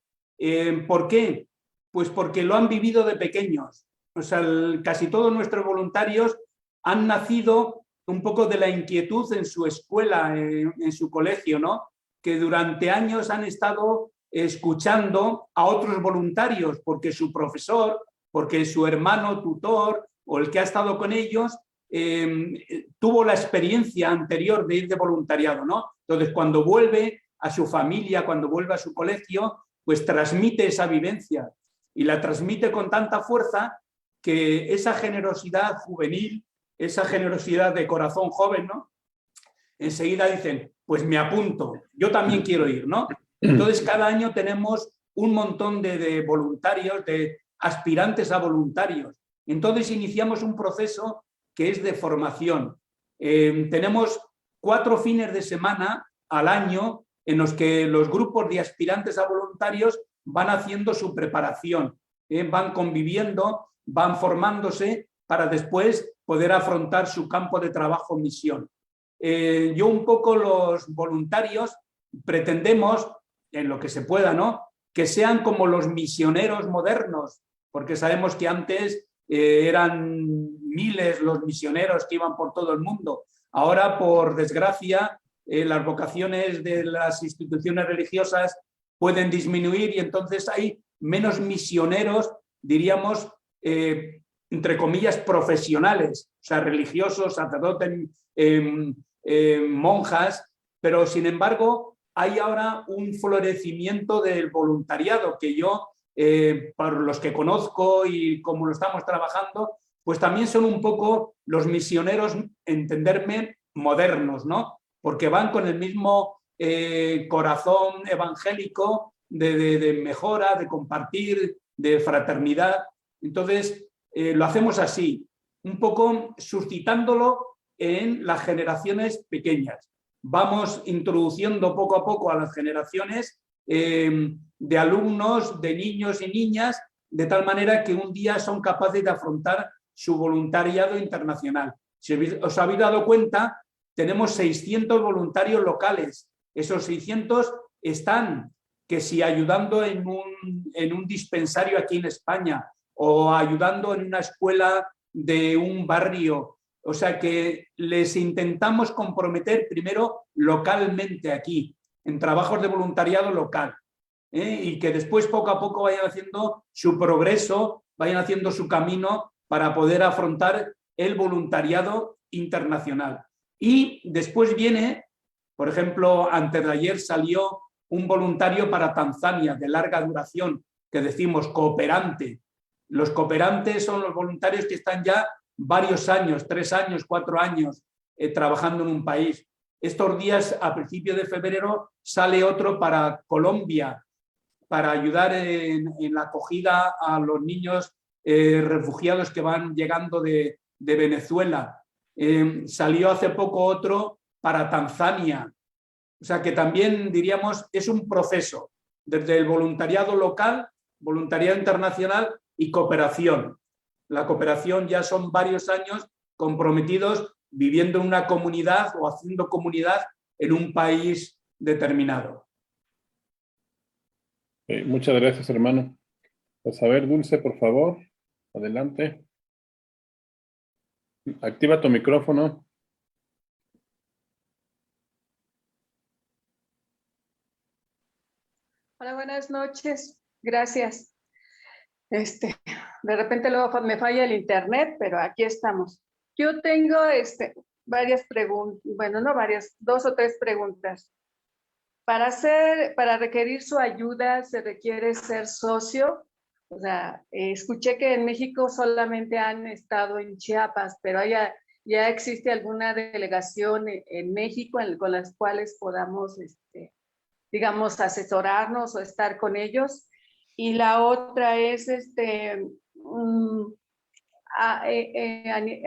¿Por qué? Pues porque lo han vivido de pequeños. O sea, casi todos nuestros voluntarios han nacido un poco de la inquietud en su escuela, en su colegio, ¿no? Que durante años han estado escuchando a otros voluntarios porque su profesor, porque su hermano tutor o el que ha estado con ellos tuvo la experiencia anterior de ir de voluntariado, ¿no? Entonces, cuando vuelve a su familia, cuando vuelve a su colegio, pues transmite esa vivencia y la transmite con tanta fuerza que esa generosidad juvenil, esa generosidad de corazón joven, ¿no? Enseguida dicen, pues me apunto, yo también quiero ir, ¿no? Entonces, cada año tenemos un montón de voluntarios, de aspirantes a voluntarios. Entonces, iniciamos un proceso que es de formación. Tenemos 4 fines de semana al año en los que los grupos de aspirantes a voluntarios van haciendo su preparación, van conviviendo, van formándose para después poder afrontar su campo de trabajo, misión. Yo un poco los voluntarios pretendemos, en lo que se pueda, ¿no?, que sean como los misioneros modernos, porque sabemos que antes eran miles los misioneros que iban por todo el mundo. Ahora, por desgracia, las vocaciones de las instituciones religiosas pueden disminuir y entonces hay menos misioneros, diríamos, entre comillas, profesionales, o sea, religiosos, sacerdotes, monjas, pero sin embargo hay ahora un florecimiento del voluntariado que yo, por los que conozco y como lo estamos trabajando, pues también son un poco los misioneros, entenderme, modernos, ¿no? Porque van con el mismo corazón evangélico de mejora, de compartir, de fraternidad. Entonces, lo hacemos así, un poco suscitándolo en las generaciones pequeñas. Vamos introduciendo poco a poco a las generaciones de alumnos, de niños y niñas, de tal manera que un día son capaces de afrontar su voluntariado internacional. Si os habéis dado cuenta, tenemos 600 voluntarios locales. Esos 600 están, que si ayudando en un dispensario aquí en España o ayudando en una escuela de un barrio. O sea que les intentamos comprometer primero localmente aquí, en trabajos de voluntariado local, y que después poco a poco vayan haciendo su progreso, vayan haciendo su camino para poder afrontar el voluntariado internacional. Y después viene, por ejemplo, antes de ayer salió un voluntario para Tanzania de larga duración, que decimos cooperante. Los cooperantes son los voluntarios que están ya varios años, 3 años, 4 años trabajando en un país. Estos días, a principios de febrero, sale otro para Colombia, para ayudar en la acogida a los niños refugiados que van llegando de Venezuela. Salió hace poco otro para Tanzania. O sea que también, diríamos, es un proceso desde el voluntariado local, voluntariado internacional y cooperación. La cooperación ya son varios años comprometidos viviendo en una comunidad o haciendo comunidad en un país determinado. Muchas gracias, hermano. Pues a ver, Dulce, por favor, adelante. Activa tu micrófono. Hola, buenas noches. Gracias. De repente luego me falla el internet, pero aquí estamos. Yo tengo varias preguntas, bueno, no varias, 2 o 3 preguntas. Para requerir su ayuda se requiere ser socio. O sea, escuché que en México solamente han estado en Chiapas, pero ya existe alguna delegación en México con las cuales podamos, digamos, asesorarnos o estar con ellos. Y la otra es,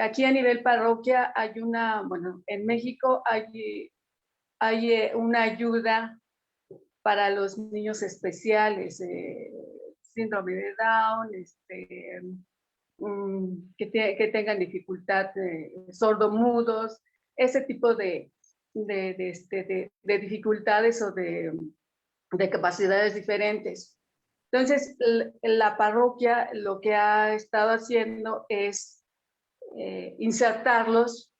aquí a nivel parroquia hay bueno, en México hay una ayuda para los niños especiales, síndrome de Down, que tengan dificultad, sordomudos, ese tipo de dificultades o de capacidades diferentes. Entonces, la parroquia lo que ha estado haciendo es insertarlos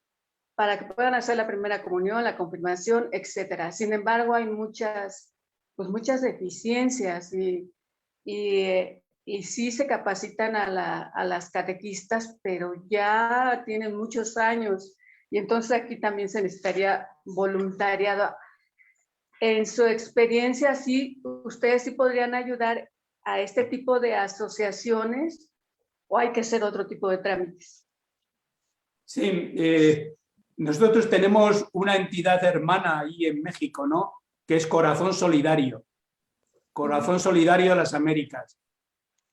para que puedan hacer la primera comunión, la confirmación, etc. Sin embargo, hay muchas deficiencias y sí se capacitan a las catequistas, pero ya tienen muchos años y entonces aquí también se necesitaría voluntariado. En su experiencia, sí, ustedes sí podrían ayudar a este tipo de asociaciones o hay que hacer otro tipo de trámites. Sí, nosotros tenemos una entidad hermana ahí en México, ¿no? Que es Corazón Solidario. Corazón Solidario de las Américas,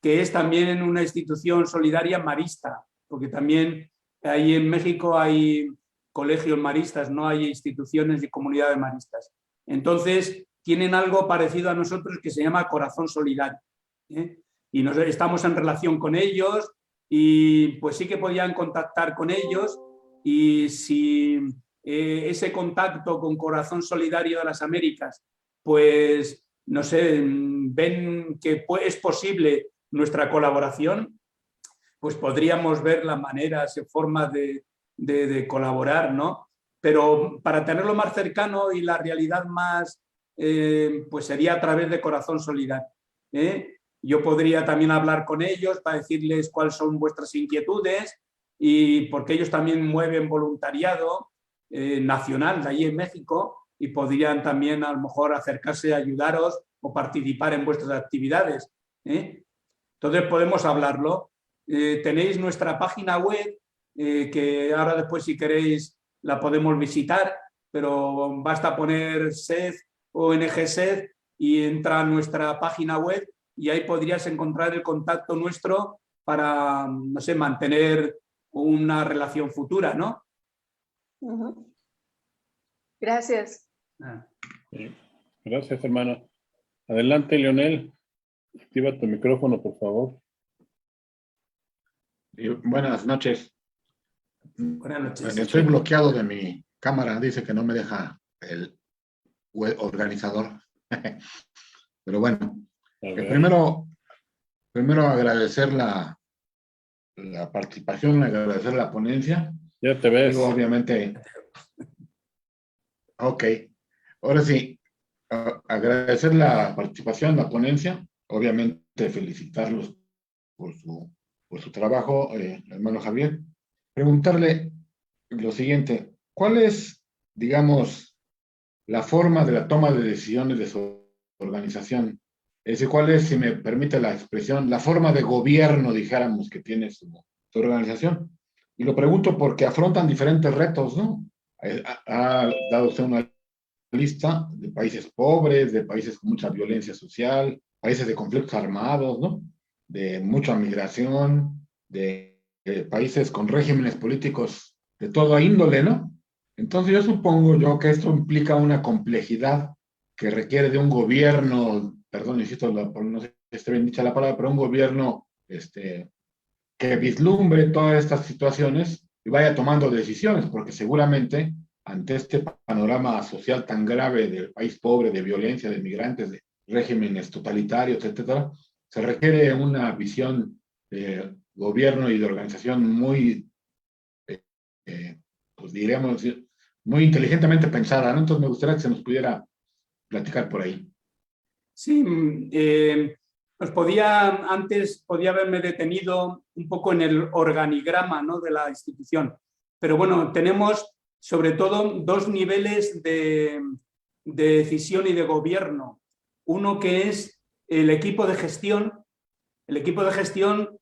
que es también una institución solidaria marista, porque también ahí en México hay colegios maristas, no hay instituciones y comunidades maristas. Entonces, tienen algo parecido a nosotros que se llama Corazón Solidario. Y estamos en relación con ellos y pues sí que podían contactar con ellos y si ese contacto con Corazón Solidario de las Américas, pues no sé, ven que es posible nuestra colaboración, pues podríamos ver las maneras y formas de colaborar, ¿no? Pero para tenerlo más cercano y la realidad más, pues sería a través de Corazón Solidario. Yo podría también hablar con ellos para decirles cuáles son vuestras inquietudes y porque ellos también mueven voluntariado nacional de ahí en México y podrían también a lo mejor acercarse a ayudaros o participar en vuestras actividades. Entonces podemos hablarlo. Tenéis nuestra página web que ahora después si queréis la podemos visitar, pero basta poner SED, ONG SED y entra a nuestra página web y ahí podrías encontrar el contacto nuestro para, no sé, mantener una relación futura, ¿no? Gracias. Sí. Gracias, hermano. Adelante, Leonel. Activa tu micrófono, por favor. Buenas noches. Buenas noches. Estoy bloqueado de mi cámara, dice que no me deja el organizador. Pero bueno, primero agradecer la participación, agradecer la ponencia. Ya te ves. Digo, obviamente. Ok. Ahora sí, agradecer la participación, la ponencia. Obviamente felicitarlos por su trabajo, hermano Javier. Preguntarle lo siguiente, ¿cuál es, digamos, la forma de la toma de decisiones de su organización? Es decir, ¿cuál es, si me permite la expresión, la forma de gobierno, dijéramos, que tiene su organización? Y lo pregunto porque afrontan diferentes retos, ¿no? Ha dado usted una lista de países pobres, de países con mucha violencia social, países de conflictos armados, ¿no? De mucha migración, de países con regímenes políticos de toda índole, ¿no? Entonces yo supongo yo que esto implica una complejidad que requiere de un gobierno, perdón, insisto, no sé si esté bien dicha la palabra, pero un gobierno que vislumbre todas estas situaciones y vaya tomando decisiones, porque seguramente ante este panorama social tan grave del país pobre, de violencia, de migrantes, de regímenes totalitarios, etcétera, se requiere una visión de gobierno y de organización muy, pues diríamos, muy inteligentemente pensada, ¿no? Entonces me gustaría que se nos pudiera platicar por ahí. Sí, antes podía haberme detenido un poco en el organigrama, ¿no?, de la institución, pero bueno, tenemos sobre todo dos niveles de decisión y de gobierno. Uno que es el equipo de gestión. El equipo de gestión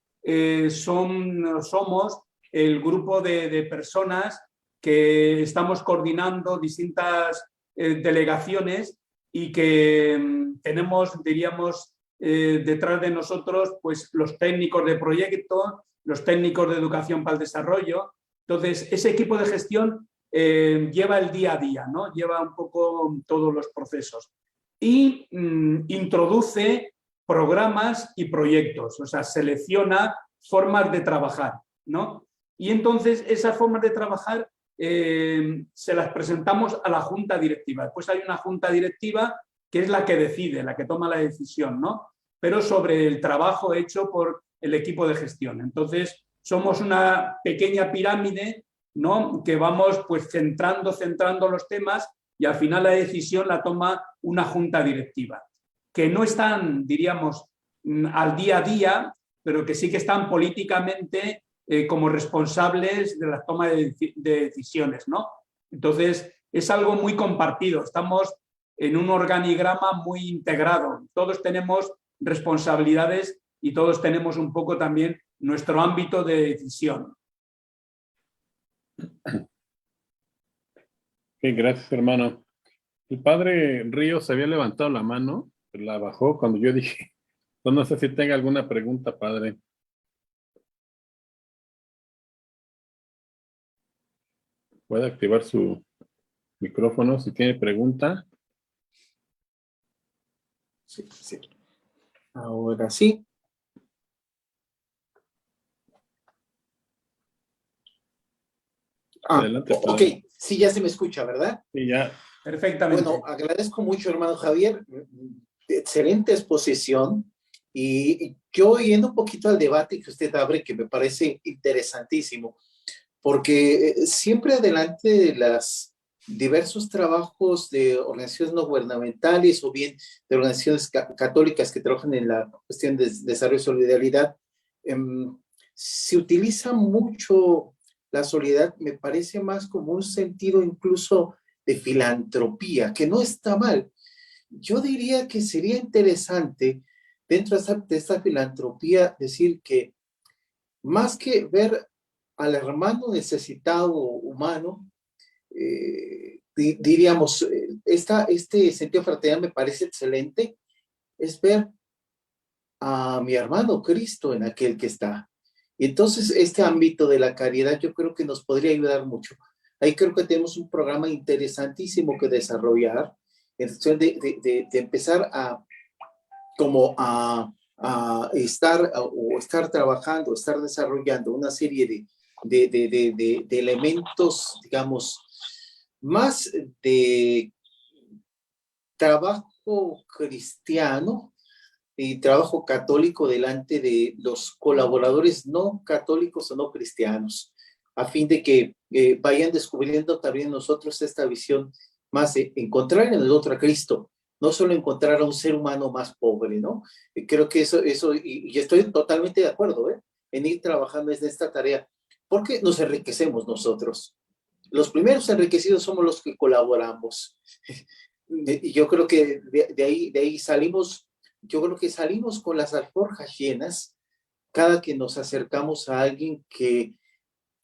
somos el grupo de personas que estamos coordinando distintas delegaciones y que tenemos, diríamos, detrás de nosotros pues, los técnicos de proyecto, los técnicos de educación para el desarrollo. Entonces, ese equipo de gestión lleva el día a día, ¿no? Lleva un poco todos los procesos y introduce programas y proyectos, o sea, selecciona formas de trabajar, ¿no? Y entonces esas formas de trabajar se las presentamos a la junta directiva. Después hay una junta directiva que es la que decide, la que toma la decisión, ¿no? Pero sobre el trabajo hecho por el equipo de gestión. Entonces, somos una pequeña pirámide, ¿no?, que vamos pues centrando los temas y al final la decisión la toma una junta directiva, que no están, diríamos, al día a día, pero que sí que están políticamente como responsables de la toma de decisiones, ¿no? Entonces, es algo muy compartido, estamos en un organigrama muy integrado, todos tenemos responsabilidades y todos tenemos un poco también nuestro ámbito de decisión. Sí, gracias, hermano. El padre Ríos había levantado la mano, pero la bajó cuando yo dije, no sé si tenga alguna pregunta, padre. Puede activar su micrófono si tiene pregunta. Sí, sí. Ahora sí. Adelante, Ok, padre. sí, ya se me escucha, ¿verdad? Sí, ya. Perfectamente. Bueno, agradezco mucho, hermano Javier. Excelente exposición. Y yo yendo un poquito al debate que usted abre, que me parece interesantísimo, porque siempre adelante de los diversos trabajos de organizaciones no gubernamentales o bien de organizaciones católicas que trabajan en la cuestión de desarrollo y solidaridad, se utiliza mucho la solidaridad, me parece más como un sentido incluso de filantropía, que no está mal. Yo diría que sería interesante dentro de esta filantropía decir que más que ver al hermano necesitado humano, diríamos, este sentido fraternal me parece excelente, es ver a mi hermano Cristo en aquel que está. Y entonces este ámbito de la caridad yo creo que nos podría ayudar mucho. Ahí creo que tenemos un programa interesantísimo que desarrollar, en cuestión de empezar a estar trabajando, estar desarrollando una serie de elementos, digamos, más de trabajo cristiano y trabajo católico delante de los colaboradores no católicos o no cristianos, a fin de que vayan descubriendo también nosotros esta visión más de encontrar en el otro a Cristo, no solo encontrar a un ser humano más pobre, ¿no? Creo que eso y estoy totalmente de acuerdo, en ir trabajando en esta tarea, porque nos enriquecemos nosotros. Los primeros enriquecidos somos los que colaboramos. Y yo creo que de ahí salimos, yo creo que salimos con las alforjas llenas cada que nos acercamos a alguien que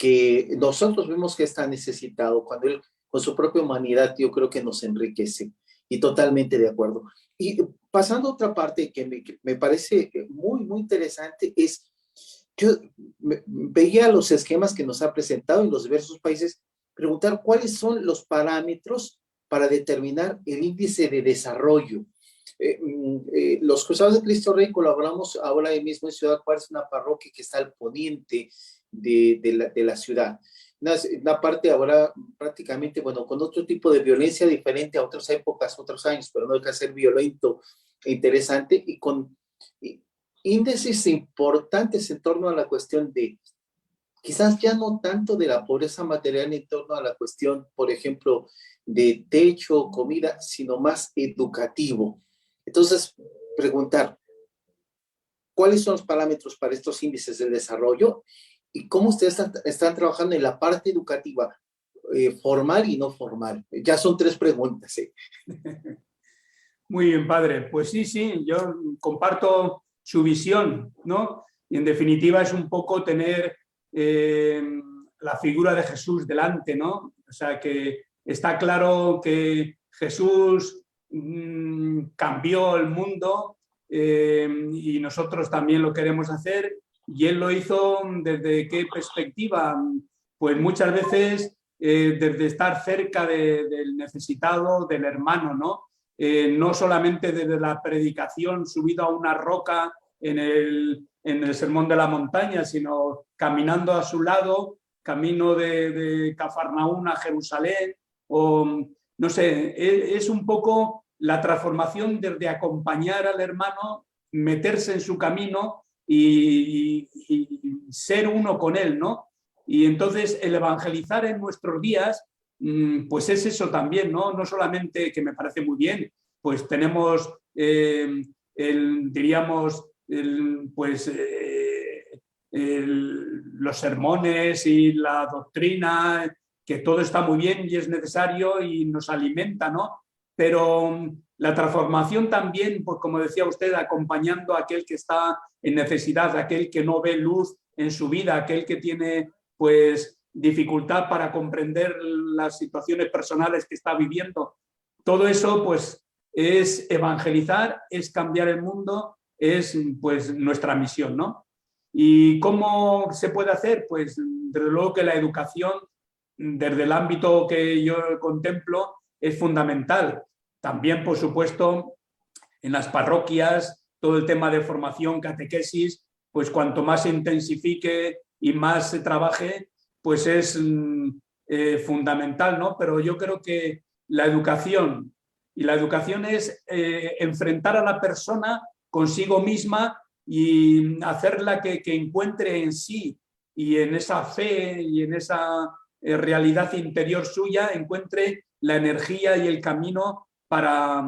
que nosotros vemos que está necesitado, cuando él con su propia humanidad yo creo que nos enriquece. Y totalmente de acuerdo. Y pasando a otra parte que me parece muy, muy interesante es, yo veía los esquemas que nos ha presentado en los diversos países, preguntar cuáles son los parámetros para determinar el índice de desarrollo. Los Cruzados de Cristo Rey colaboramos ahora mismo en Ciudad Juárez, una parroquia que está al poniente de la ciudad. Una parte ahora prácticamente, bueno, con otro tipo de violencia diferente a otras épocas, otros años, pero no deja de ser violento e interesante, y con índices importantes en torno a la cuestión de, quizás ya no tanto de la pobreza material en torno a la cuestión, por ejemplo, de techo, comida, sino más educativo. Entonces, preguntar, ¿cuáles son los parámetros para estos índices de desarrollo? ¿Y cómo ustedes están trabajando en la parte educativa, formal y no formal? Ya son 3 preguntas. Muy bien, padre. Pues sí, yo comparto su visión, ¿no? Y en definitiva es un poco tener la figura de Jesús delante, ¿no? O sea, que está claro que Jesús cambió el mundo y nosotros también lo queremos hacer. Y él lo hizo desde qué perspectiva, pues muchas veces desde estar cerca del necesitado, del hermano, ¿no? No solamente desde la predicación subido a una roca en el Sermón de la Montaña, sino caminando a su lado, camino de Cafarnaún a Jerusalén, o no sé, es un poco la transformación desde acompañar al hermano, meterse en su camino y ser uno con él, ¿no? Y entonces el evangelizar en nuestros días, pues es eso también, ¿no? No solamente, que me parece muy bien, pues tenemos, los sermones y la doctrina, que todo está muy bien y es necesario y nos alimenta, ¿no? Pero la transformación también, pues como decía usted, acompañando a aquel que está en necesidad, aquel que no ve luz en su vida, aquel que tiene pues dificultad para comprender las situaciones personales que está viviendo. Todo eso pues es evangelizar, es cambiar el mundo, es pues nuestra misión, ¿no? ¿Y cómo se puede hacer? Pues desde luego que la educación, desde el ámbito que yo contemplo, es fundamental. También, por supuesto, en las parroquias, todo el tema de formación, catequesis, pues cuanto más se intensifique y más se trabaje, pues es fundamental, ¿no? Pero yo creo que la educación es enfrentar a la persona consigo misma y hacerla que encuentre en sí y en esa fe y en esa realidad interior suya, encuentre la energía y el camino para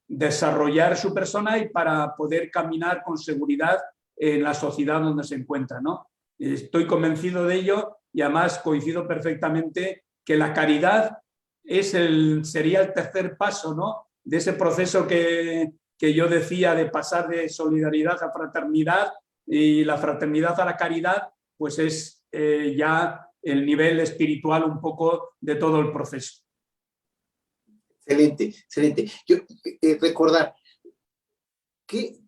desarrollar su persona y para poder caminar con seguridad en la sociedad donde se encuentra, ¿no? Estoy convencido de ello y además coincido perfectamente que la caridad sería el tercer paso, ¿no? De ese proceso que yo decía de pasar de solidaridad a fraternidad, y la fraternidad a la caridad, pues es ya el nivel espiritual un poco de todo el proceso. Excelente, excelente. Yo, recordar,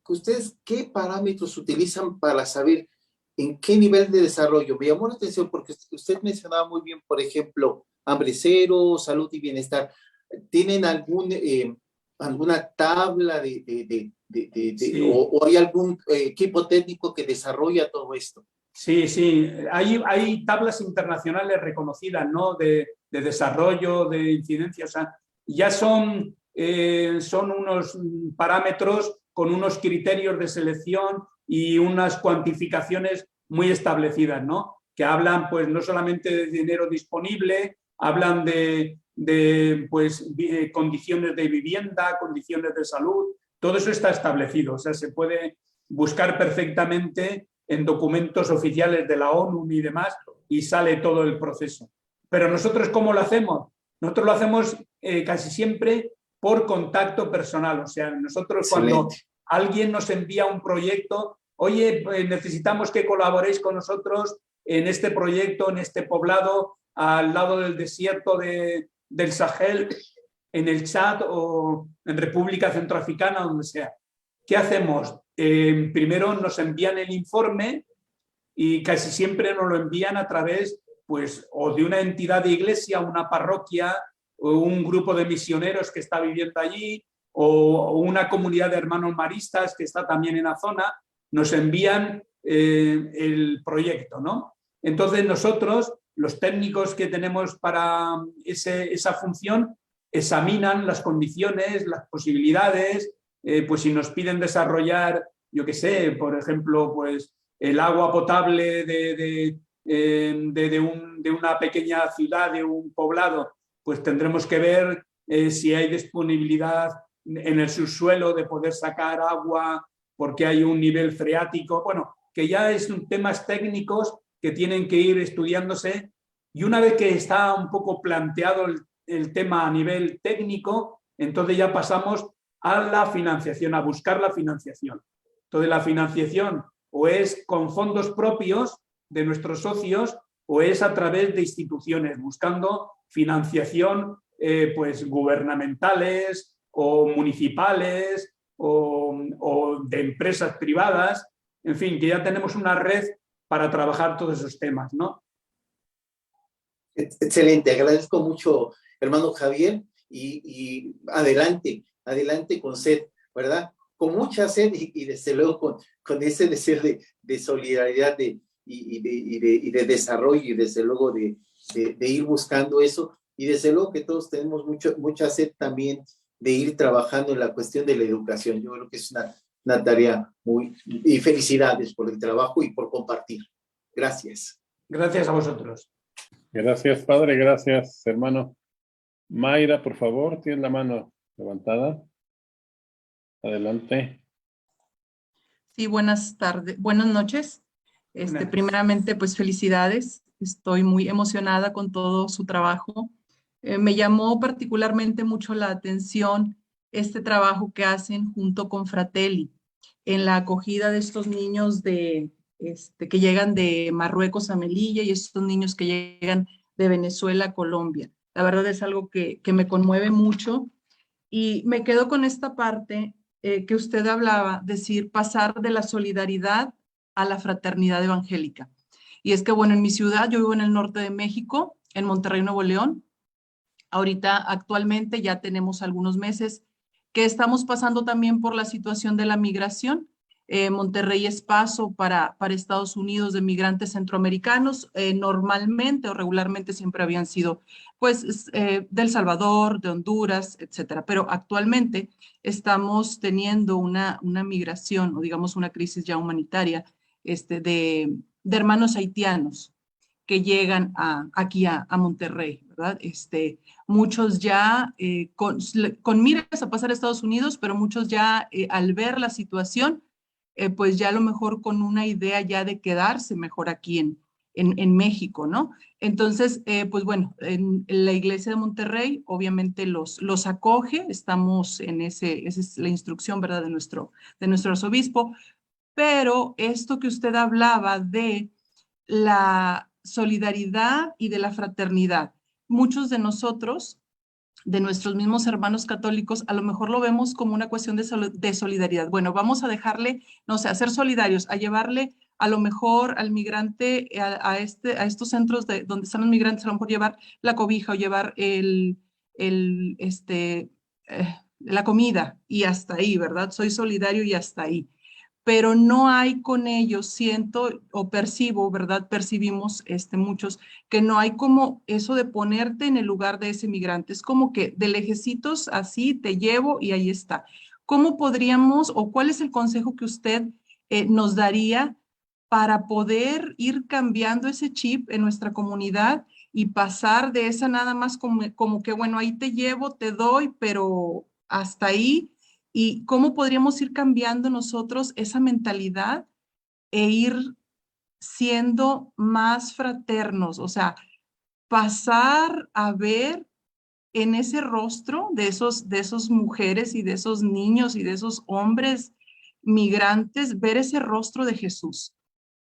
¿ustedes qué parámetros utilizan para saber en qué nivel de desarrollo? Me llamó la atención porque usted mencionaba muy bien, por ejemplo, hambre cero, salud y bienestar. ¿Tienen alguna tabla Sí. o hay algún equipo técnico que desarrolla todo esto? Sí, hay tablas internacionales reconocidas, ¿no? De desarrollo, de incidencia, o sea, ya son unos parámetros con unos criterios de selección y unas cuantificaciones muy establecidas, ¿no? Que hablan, pues, no solamente de dinero disponible, hablan de condiciones de vivienda, condiciones de salud, todo eso está establecido, o sea, se puede buscar perfectamente en documentos oficiales de la ONU y demás, y sale todo el proceso. Pero nosotros, ¿cómo lo hacemos? Nosotros lo hacemos casi siempre por contacto personal. O sea, nosotros cuando alguien nos envía un proyecto, oye, pues necesitamos que colaboréis con nosotros en este proyecto, en este poblado, al lado del desierto del Sahel, en el Chad o en República Centroafricana, donde sea. ¿Qué hacemos? Primero nos envían el informe y casi siempre nos lo envían a través, pues, o de una entidad de iglesia, una parroquia, o un grupo de misioneros que está viviendo allí, o una comunidad de hermanos maristas que está también en la zona, nos envían el proyecto, ¿no? Entonces nosotros, los técnicos que tenemos para esa función, examinan las condiciones, las posibilidades, pues si nos piden desarrollar, yo qué sé, por ejemplo, pues el agua potable de una pequeña ciudad, de un poblado, pues tendremos que ver si hay disponibilidad en el subsuelo de poder sacar agua porque hay un nivel freático. Bueno, que ya son temas técnicos que tienen que ir estudiándose, y una vez que está un poco planteado el tema a nivel técnico, entonces ya pasamos a la financiación, a buscar la financiación. Entonces la financiación o es con fondos propios de nuestros socios o es a través de instituciones, buscando financiación pues gubernamentales o municipales o de empresas privadas, en fin, que ya tenemos una red para trabajar todos esos temas, ¿no? Excelente, agradezco mucho, hermano Javier, y adelante con sed, ¿verdad? Con mucha sed y desde luego con ese deseo de solidaridad y de desarrollo, y desde luego de ir buscando eso, y desde luego que todos tenemos mucha sed también de ir trabajando en la cuestión de la educación. Yo creo que es una tarea y felicidades por el trabajo y por compartir. Gracias. Gracias a vosotros. Gracias, padre, gracias, hermano. Mayra, por favor, tienes la mano levantada. Adelante. Sí, buenas tardes, buenas noches. Primeramente, pues felicidades. Estoy muy emocionada con todo su trabajo. Me llamó particularmente mucho la atención este trabajo que hacen junto con Fratelli en la acogida de estos niños que llegan de Marruecos a Melilla y estos niños que llegan de Venezuela a Colombia. La verdad es algo que me conmueve mucho, y me quedo con esta parte que usted hablaba, decir, pasar de la solidaridad a la fraternidad evangélica. Y es que, bueno, en mi ciudad, yo vivo en el norte de México, en Monterrey, Nuevo León. Ahorita, actualmente, ya tenemos algunos meses que estamos pasando también por la situación de la migración. Monterrey es paso para Estados Unidos de migrantes centroamericanos. Normalmente o regularmente siempre habían sido pues de El Salvador, de Honduras, etcétera. Pero actualmente estamos teniendo una migración, o digamos una crisis ya humanitaria, de hermanos haitianos que llegan aquí a Monterrey, ¿verdad? Muchos ya con miras a pasar a Estados Unidos, pero muchos ya al ver la situación, pues ya a lo mejor con una idea ya de quedarse mejor aquí en México, ¿no? Entonces, pues bueno, en la iglesia de Monterrey obviamente los acoge, estamos esa es la instrucción, ¿verdad?, de nuestro arzobispo, pero esto que usted hablaba de la solidaridad y de la fraternidad, muchos de nosotros, de nuestros mismos hermanos católicos, a lo mejor lo vemos como una cuestión de solidaridad. Bueno, vamos a dejarle, no sé, a ser solidarios, a llevarle a lo mejor al migrante a estos centros donde están los migrantes, a lo mejor llevar la cobija o llevar la comida, y hasta ahí, ¿verdad? Soy solidario y hasta ahí. Pero no hay con ellos, siento o percibo, ¿verdad? Percibimos muchos, que no hay como eso de ponerte en el lugar de ese migrante. Es como que de lejecitos así te llevo y ahí está. ¿Cómo podríamos, o cuál es el consejo que usted nos daría para poder ir cambiando ese chip en nuestra comunidad y pasar de esa nada más como que, bueno, ahí te llevo, te doy, pero hasta ahí? ¿Y cómo podríamos ir cambiando nosotros esa mentalidad e ir siendo más fraternos? O sea, pasar a ver en ese rostro de esas mujeres y de esos niños y de esos hombres migrantes, ver ese rostro de Jesús.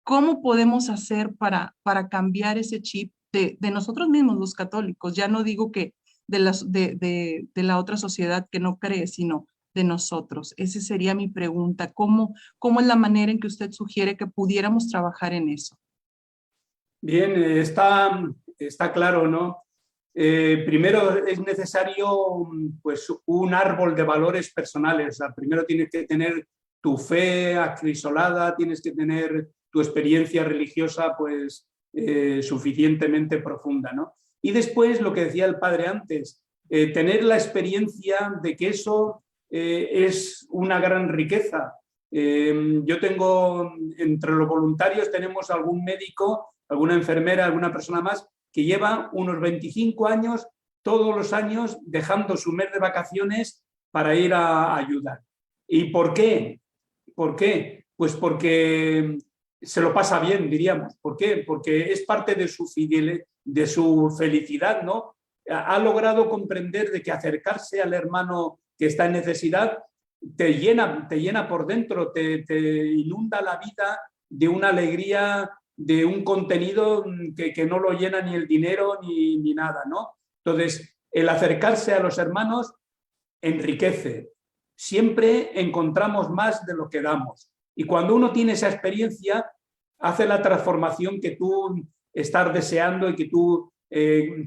¿cómo podemos hacer para cambiar ese chip de nosotros mismos, los católicos? Ya no digo que de la otra sociedad que no cree, sino de nosotros. Esa sería mi pregunta. ¿Cómo es la manera en que usted sugiere que pudiéramos trabajar en eso? Bien, está claro, ¿no? Primero es necesario pues, un árbol de valores personales. O sea, primero tienes que tener tu fe acrisolada, tienes que tener tu experiencia religiosa pues, suficientemente profunda, ¿no? Y después, lo que decía el padre antes, tener la experiencia de que eso es una gran riqueza. Yo tengo, entre los voluntarios tenemos algún médico, alguna enfermera, alguna persona más que lleva unos 25 años, todos los años, dejando su mes de vacaciones para ir a ayudar. ¿Y por qué? ¿Por qué? Pues porque se lo pasa bien, diríamos. ¿Por qué? Porque es parte de su felicidad, ¿no? Ha logrado comprender de que acercarse al hermano que está en necesidad te llena por dentro, te inunda la vida de una alegría, de un contenido que no lo llena ni el dinero ni nada, ¿no? Entonces, el acercarse a los hermanos enriquece. Siempre encontramos más de lo que damos. Y cuando uno tiene esa experiencia, hace la transformación que tú estás deseando y que tú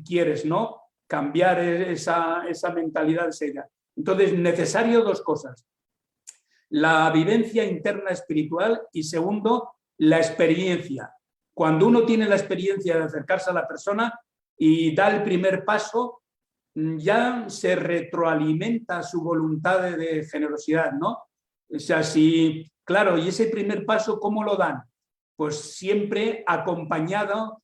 quieres, ¿no? Cambiar esa mentalidad, esa idea. Entonces, necesario dos cosas. La vivencia interna espiritual y segundo, la experiencia. Cuando uno tiene la experiencia de acercarse a la persona y da el primer paso, ya se retroalimenta su voluntad de generosidad, ¿no? O sea, sí, claro, y ese primer paso, ¿cómo lo dan? Pues siempre acompañados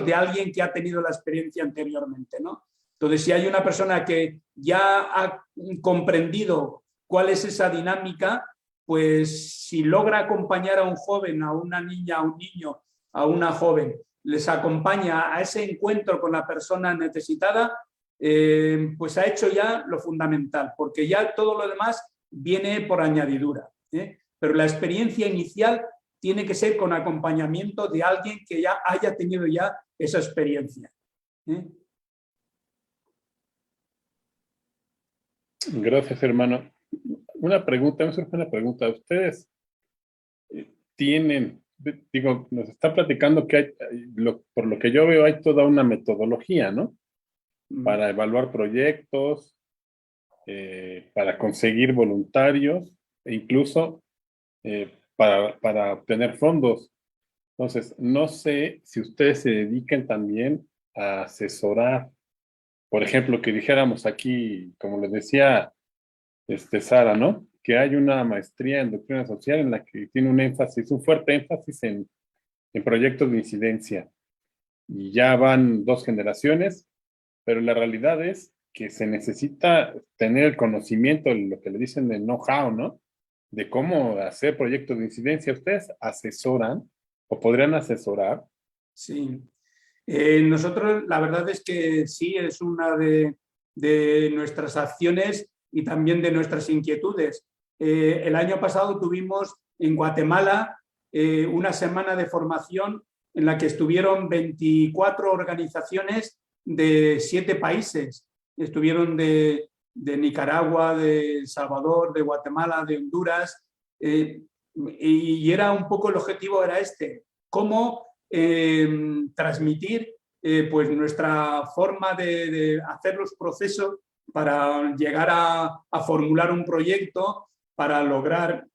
de alguien que ha tenido la experiencia anteriormente, ¿no? Entonces, si hay una persona que ya ha comprendido cuál es esa dinámica, pues si logra acompañar a un joven, a una niña, a un niño, a una joven, les acompaña a ese encuentro con la persona necesitada, pues ha hecho ya lo fundamental, porque ya todo lo demás viene por añadidura, ¿eh? Pero la experiencia inicial tiene que ser con acompañamiento de alguien que ya haya tenido ya esa experiencia, ¿eh? Gracias, hermano. Una pregunta, me surge una pregunta. ¿Ustedes tienen, digo, nos está platicando que hay, por lo que yo veo, hay toda una metodología, ¿no? Para evaluar proyectos, para conseguir voluntarios e incluso para obtener fondos. Entonces, no sé si ustedes se dedican también a asesorar, por ejemplo, que dijéramos aquí, como les decía Sara, ¿no? Que hay una maestría en doctrina social en la que tiene un énfasis, un fuerte énfasis en proyectos de incidencia. Y ya van 2 generaciones, pero la realidad es que se necesita tener el conocimiento, lo que le dicen de know-how, ¿no? De cómo hacer proyectos de incidencia. ¿Ustedes asesoran o podrían asesorar? Sí. Nosotros, la verdad es que sí, es una de nuestras acciones y también de nuestras inquietudes. El año pasado tuvimos en Guatemala una semana de formación en la que estuvieron 24 organizaciones de 7 países. Estuvieron de Nicaragua, de El Salvador, de Guatemala, de Honduras, y era un poco el objetivo era este, cómo transmitir pues nuestra forma de hacer los procesos para llegar a formular un proyecto, para lograr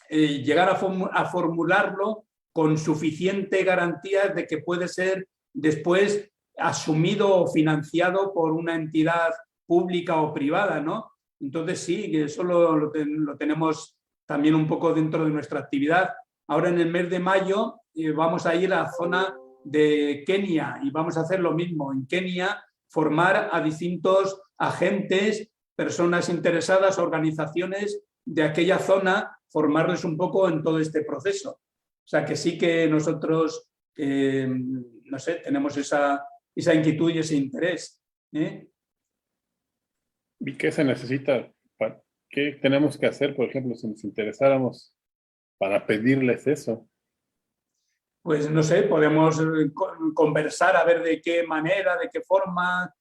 llegar a formularlo con suficiente garantía de que puede ser después asumido o financiado por una entidad pública o privada, ¿no? Entonces sí, que eso lo tenemos también un poco dentro de nuestra actividad. Ahora en el mes de mayo vamos a ir a la zona de Kenia y vamos a hacer lo mismo. En Kenia formar a distintos agentes, personas interesadas, organizaciones de aquella zona, formarles un poco en todo este proceso. O sea que sí que nosotros, no sé, tenemos esa inquietud y ese interés, ¿eh? ¿Y qué se necesita? ¿Qué tenemos que hacer, por ejemplo, si nos interesáramos para pedirles eso? pues no sé, podemos conversar a ver de qué manera, de qué forma,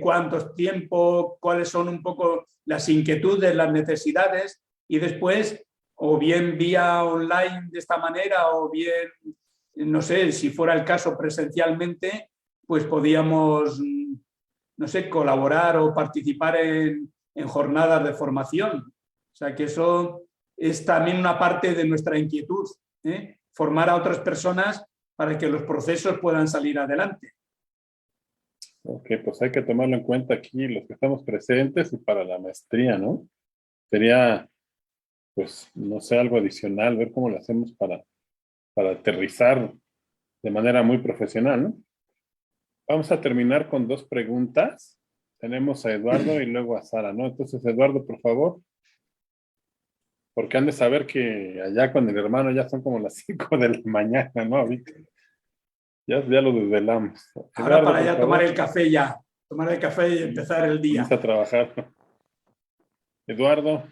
cuánto tiempo, cuáles son un poco las inquietudes, las necesidades, y después, o bien vía online de esta manera, o bien, no sé, si fuera el caso presencialmente, pues podíamos, no sé, colaborar o participar en jornadas de formación. O sea que eso es también una parte de nuestra inquietud, ¿eh? Formar a otras personas para que los procesos puedan salir adelante. Ok, pues hay que tomarlo en cuenta aquí los que estamos presentes y para la maestría, ¿no? Sería, pues, no sé, algo adicional, ver cómo lo hacemos para aterrizar de manera muy profesional, ¿no? Vamos a terminar con 2 preguntas. Tenemos a Eduardo y luego a Sara, ¿no? Entonces, Eduardo, por favor. Porque han de saber que allá con el hermano ya son como las 5 de la mañana, ¿no? Ahorita. Ya lo desvelamos. Ahora Eduardo, para por ya favor. tomar el café ya. Tomar el café y empezar el día. Vamos a trabajar. Eduardo.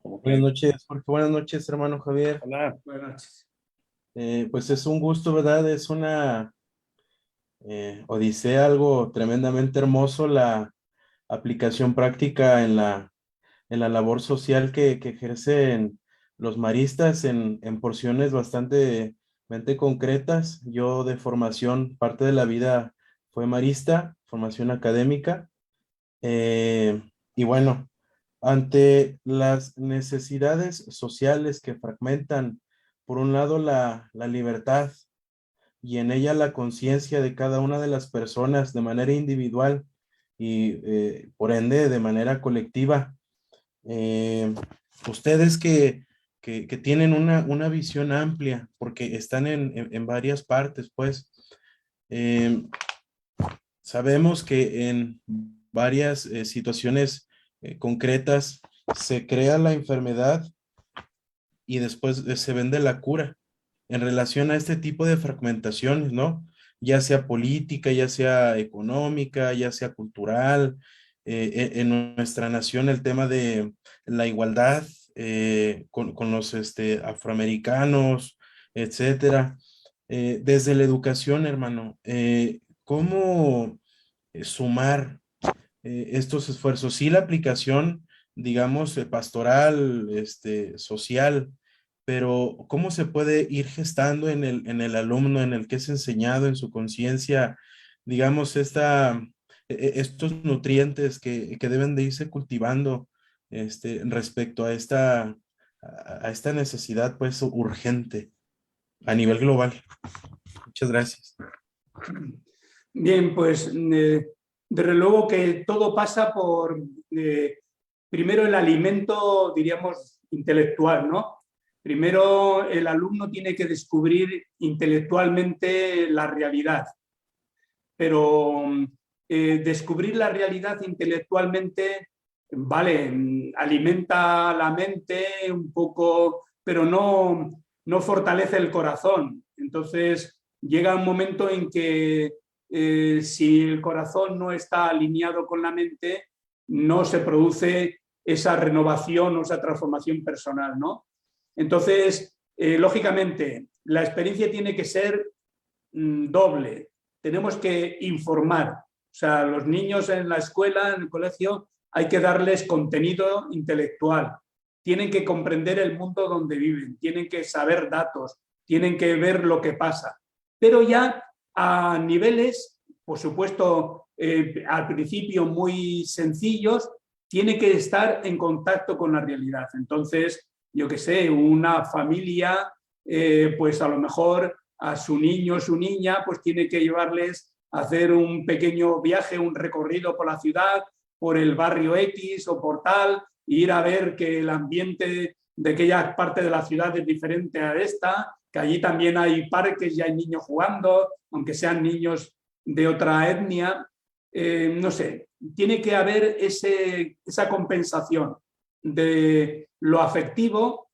Buenas noches, Jorge. Buenas noches, hermano Javier. Hola. Buenas noches. Pues es un gusto, ¿verdad? Es una odisea, algo tremendamente hermoso, la aplicación práctica en la labor social que ejercen los maristas en porciones bastante concretas. Yo de formación, parte de la vida fue marista, formación académica. Y bueno, ante las necesidades sociales que fragmentan, por un lado, la libertad y en ella la conciencia de cada una de las personas de manera individual y por ende de manera colectiva. Ustedes que tienen una visión amplia, porque están en varias partes, pues, sabemos que en varias situaciones concretas se crea la enfermedad y después se vende la cura en relación a este tipo de fragmentaciones, ¿no? Ya sea política, ya sea económica, ya sea cultural. En nuestra nación el tema de la igualdad con los afroamericanos, etcétera. Desde la educación, hermano, ¿cómo sumar estos esfuerzos? Sí, la aplicación, digamos, pastoral, social, pero ¿cómo se puede ir gestando en el alumno, en el que es enseñado, en su conciencia, digamos, estos nutrientes que deben de irse cultivando respecto a esta necesidad, pues, urgente a nivel global? Muchas gracias. Bien, pues desde luego que todo pasa por, primero, el alimento, diríamos, intelectual, ¿no? Primero, el alumno tiene que descubrir intelectualmente la realidad, pero descubrir la realidad intelectualmente, vale, alimenta la mente un poco, pero no fortalece el corazón. Entonces, llega un momento en que si el corazón no está alineado con la mente, no se produce esa renovación o esa transformación personal, ¿no? Entonces, lógicamente, la experiencia tiene que ser doble. Tenemos que informar. O sea, los niños en la escuela, en el colegio, hay que darles contenido intelectual. Tienen que comprender el mundo donde viven, tienen que saber datos, tienen que ver lo que pasa. Pero ya a niveles, por supuesto, al principio muy sencillos, tiene que estar en contacto con la realidad. Entonces, yo qué sé, una familia, pues a lo mejor a su niño o su niña, pues tiene que llevarles a hacer un pequeño viaje, un recorrido por la ciudad, por el barrio X o por tal, e ir a ver que el ambiente de aquella parte de la ciudad es diferente a esta, que allí también hay parques y hay niños jugando, aunque sean niños de otra etnia. No sé, tiene que haber esa compensación de lo afectivo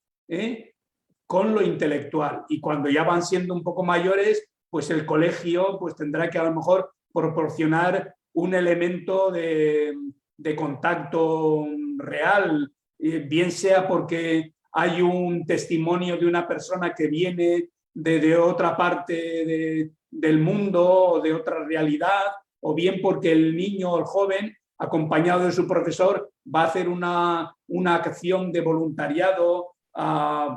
con lo intelectual. Y cuando ya van siendo un poco mayores, pues el colegio pues tendrá que a lo mejor proporcionar un elemento de contacto real, bien sea porque hay un testimonio de una persona que viene de otra parte del mundo o de otra realidad, o bien porque el niño o el joven, acompañado de su profesor, va a hacer una acción de voluntariado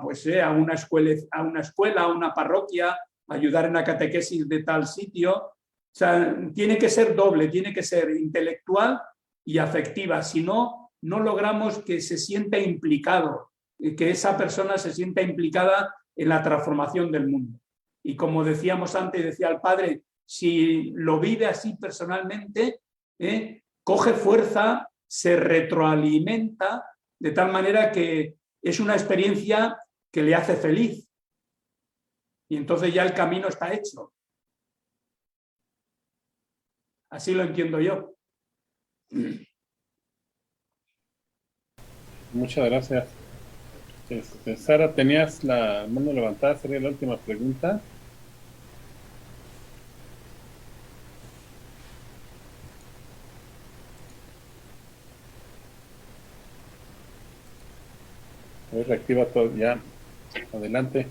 pues, a una escuela, a una parroquia, ayudar en la catequesis de tal sitio. O sea, tiene que ser doble, tiene que ser intelectual y afectiva. Si no, no logramos que se sienta implicado, que esa persona se sienta implicada en la transformación del mundo. Y como decíamos antes, decía el padre, si lo vive así personalmente, coge fuerza, se retroalimenta, de tal manera que es una experiencia que le hace feliz. Y entonces ya el camino está hecho. Así lo entiendo yo. Muchas gracias. Sara, tenías la mano levantada, sería la última pregunta. Reactiva todo, ya. Adelante.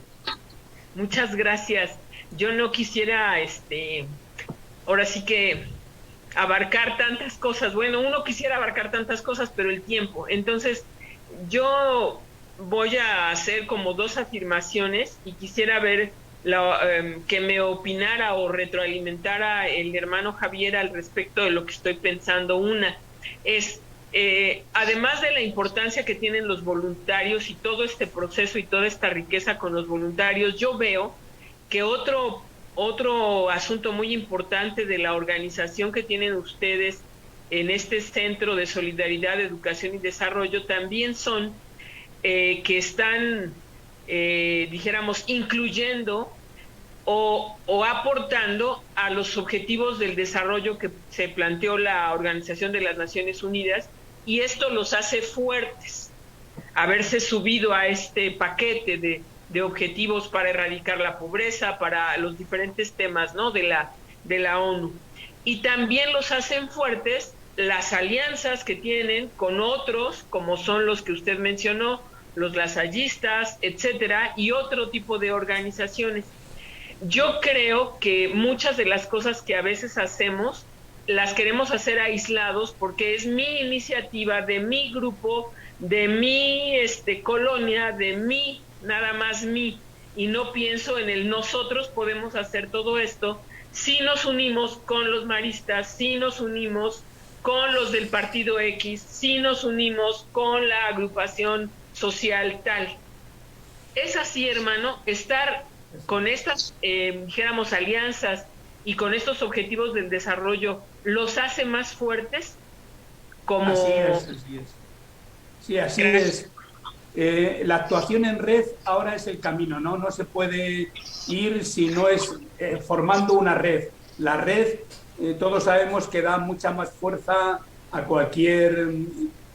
Muchas gracias. Yo no quisiera, ahora sí que abarcar tantas cosas. Bueno, uno quisiera abarcar tantas cosas, pero el tiempo. Entonces, yo voy a hacer como dos afirmaciones y quisiera ver que me opinara o retroalimentara el hermano Javier al respecto de lo que estoy pensando. Una es, además de la importancia que tienen los voluntarios y todo este proceso y toda esta riqueza con los voluntarios, yo veo que otro asunto muy importante de la organización que tienen ustedes en este Centro de Solidaridad, Educación y Desarrollo también son que están, dijéramos, incluyendo o aportando a los objetivos del desarrollo que se planteó la Organización de las Naciones Unidas, y esto los hace fuertes, haberse subido a este paquete de objetivos para erradicar la pobreza, para los diferentes temas, ¿no?, de la ONU. Y también los hacen fuertes las alianzas que tienen con otros, como son los que usted mencionó, los lasallistas, etcétera, y otro tipo de organizaciones. Yo creo que muchas de las cosas que a veces hacemos las queremos hacer aislados porque es mi iniciativa, de mi grupo, de mi colonia, de mí, nada más mí, y no pienso en el nosotros podemos hacer todo esto si nos unimos con los maristas, si nos unimos con los del partido X, si nos unimos con la agrupación social tal. Es así, hermano, estar con estas, dijéramos, alianzas y con estos objetivos del desarrollo, ¿los hace más fuertes? Como... Así es. Sí, así es. La actuación en red ahora es el camino, ¿no? No se puede ir si no es formando una red. La red, todos sabemos que da mucha más fuerza a cualquier,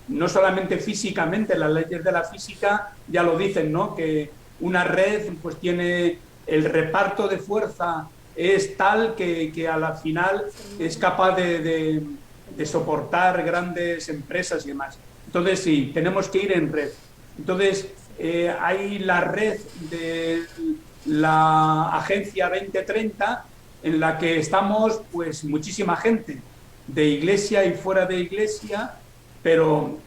no solamente físicamente, las leyes de la física ya lo dicen, ¿no? Que una red pues tiene el reparto de fuerza es tal que a la final es capaz de soportar grandes empresas y demás. Entonces sí, tenemos que ir en red. Entonces hay la red de la Agencia 2030 en la que estamos pues muchísima gente de iglesia y fuera de iglesia, pero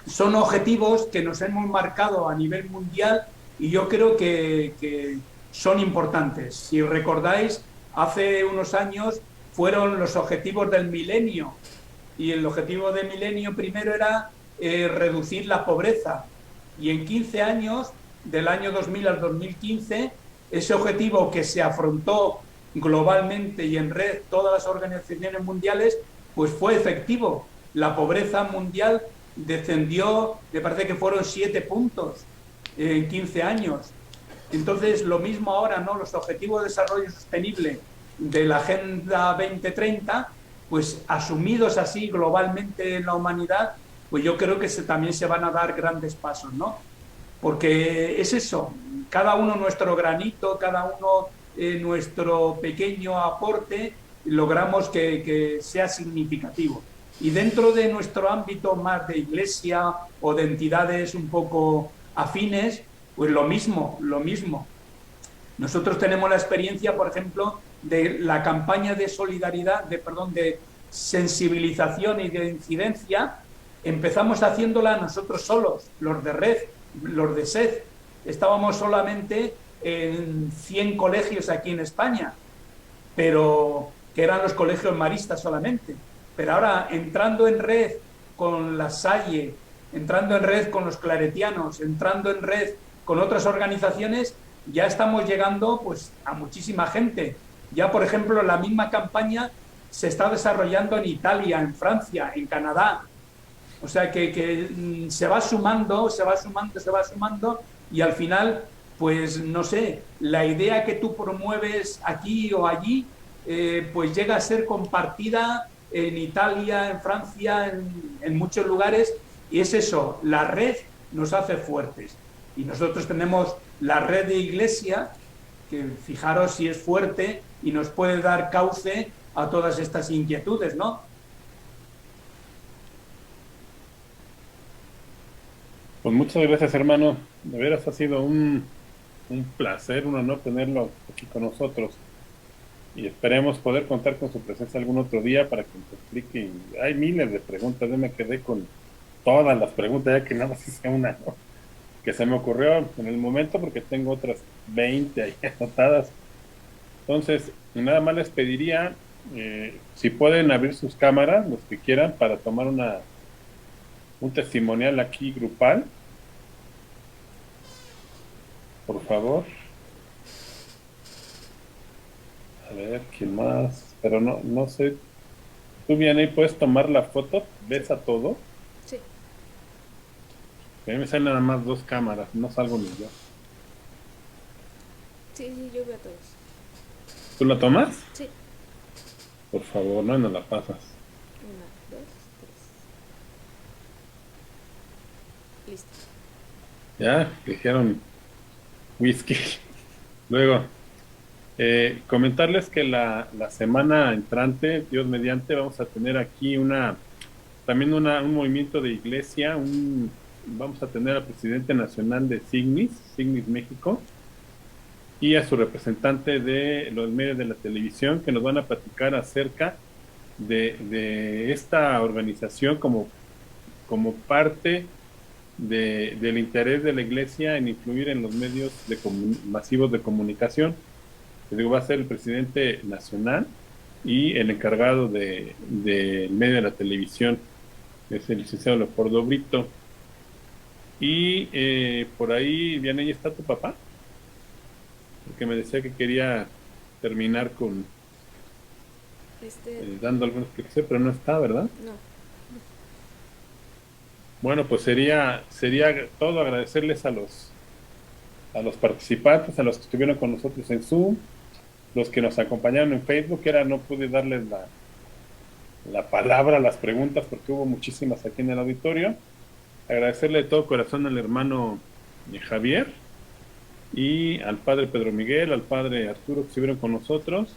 son objetivos que nos hemos marcado a nivel mundial y yo creo que son importantes. Si recordáis, hace unos años fueron los objetivos del milenio y el objetivo del milenio primero era reducir la pobreza, y en 15 años, del año 2000 al 2015, ese objetivo que se afrontó globalmente y en red todas las organizaciones mundiales, pues fue efectivo. La pobreza mundial descendió, me parece que fueron 7 puntos en 15 años. Entonces, lo mismo ahora, ¿no? Los objetivos de desarrollo sostenible de la Agenda 2030, pues asumidos así globalmente en la humanidad, pues yo creo que también se van a dar grandes pasos, ¿no? Porque es eso, cada uno nuestro granito, cada uno nuestro pequeño aporte, logramos que sea significativo. Y dentro de nuestro ámbito más de iglesia o de entidades un poco afines, pues lo mismo. Nosotros tenemos la experiencia, por ejemplo, de la campaña de solidaridad, de sensibilización y de incidencia. Empezamos haciéndola nosotros solos, los de Red, los de SED. Estábamos solamente en 100 colegios aquí en España, pero que eran los colegios maristas solamente. Pero ahora, entrando en red con la Salle, entrando en red con los claretianos, entrando en red con otras organizaciones, ya estamos llegando pues a muchísima gente. Ya, por ejemplo, la misma campaña se está desarrollando en Italia, en Francia, en Canadá. O sea que se va sumando, y al final, pues no sé, la idea que tú promueves aquí o allí, pues llega a ser compartida en Italia, en Francia, en muchos lugares, y es eso, la red nos hace fuertes. Y nosotros tenemos la red de iglesia, que fijaros si es fuerte y nos puede dar cauce a todas estas inquietudes, ¿no? Pues muchas gracias, hermano. De veras ha sido un placer, un honor tenerlo aquí con nosotros. Y esperemos poder contar con su presencia algún otro día para que nos explique. Hay miles de preguntas, yo me quedé con todas las preguntas, ya que nada más hice una, ¿no?, que se me ocurrió en el momento, porque tengo otras 20 ahí anotadas. Entonces, nada más les pediría, si pueden abrir sus cámaras, los que quieran, para tomar un testimonial aquí grupal. Por favor. A ver, ¿quién más? Pero no sé. ¿Tú, Vianney, puedes tomar la foto? ¿Ves a todo? Sí. A mí me salen nada más 2 cámaras, no salgo ni yo. Sí, yo veo a todos. ¿Tú la tomas? Sí. Por favor, no la pasas. 1, 2, 3. Listo. Ya, dijeron whisky. Luego, comentarles que la semana entrante, Dios mediante, vamos a tener aquí también un movimiento de iglesia. Vamos a tener al presidente nacional de Signis México, y a su representante de los medios de la televisión, que nos van a platicar acerca de esta organización como parte del interés de la iglesia en influir en los medios masivos de comunicación. Les digo, va a ser el presidente nacional y el encargado del medio de la televisión es el licenciado Leopoldo Brito. Y por ahí, Vianney, ¿está tu papá? Porque me decía que quería terminar con dando alguna explicación, pero no está, ¿verdad? No. Bueno, pues sería todo. Agradecerles a los participantes, a los que estuvieron con nosotros en Zoom, los que nos acompañaron en Facebook, que ahora no pude darles la palabra, las preguntas, porque hubo muchísimas aquí en el auditorio. Agradecerle de todo corazón al hermano Javier y al padre Pedro Miguel, al padre Arturo, que estuvieron con nosotros,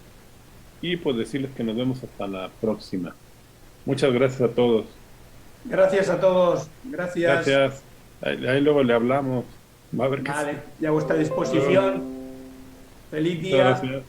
y pues decirles que nos vemos hasta la próxima. Muchas gracias a todos. Gracias a todos. Gracias. Gracias. Ahí luego le hablamos. Va a ver qué. Vale, ya a vuestra disposición. Feliz día. Gracias.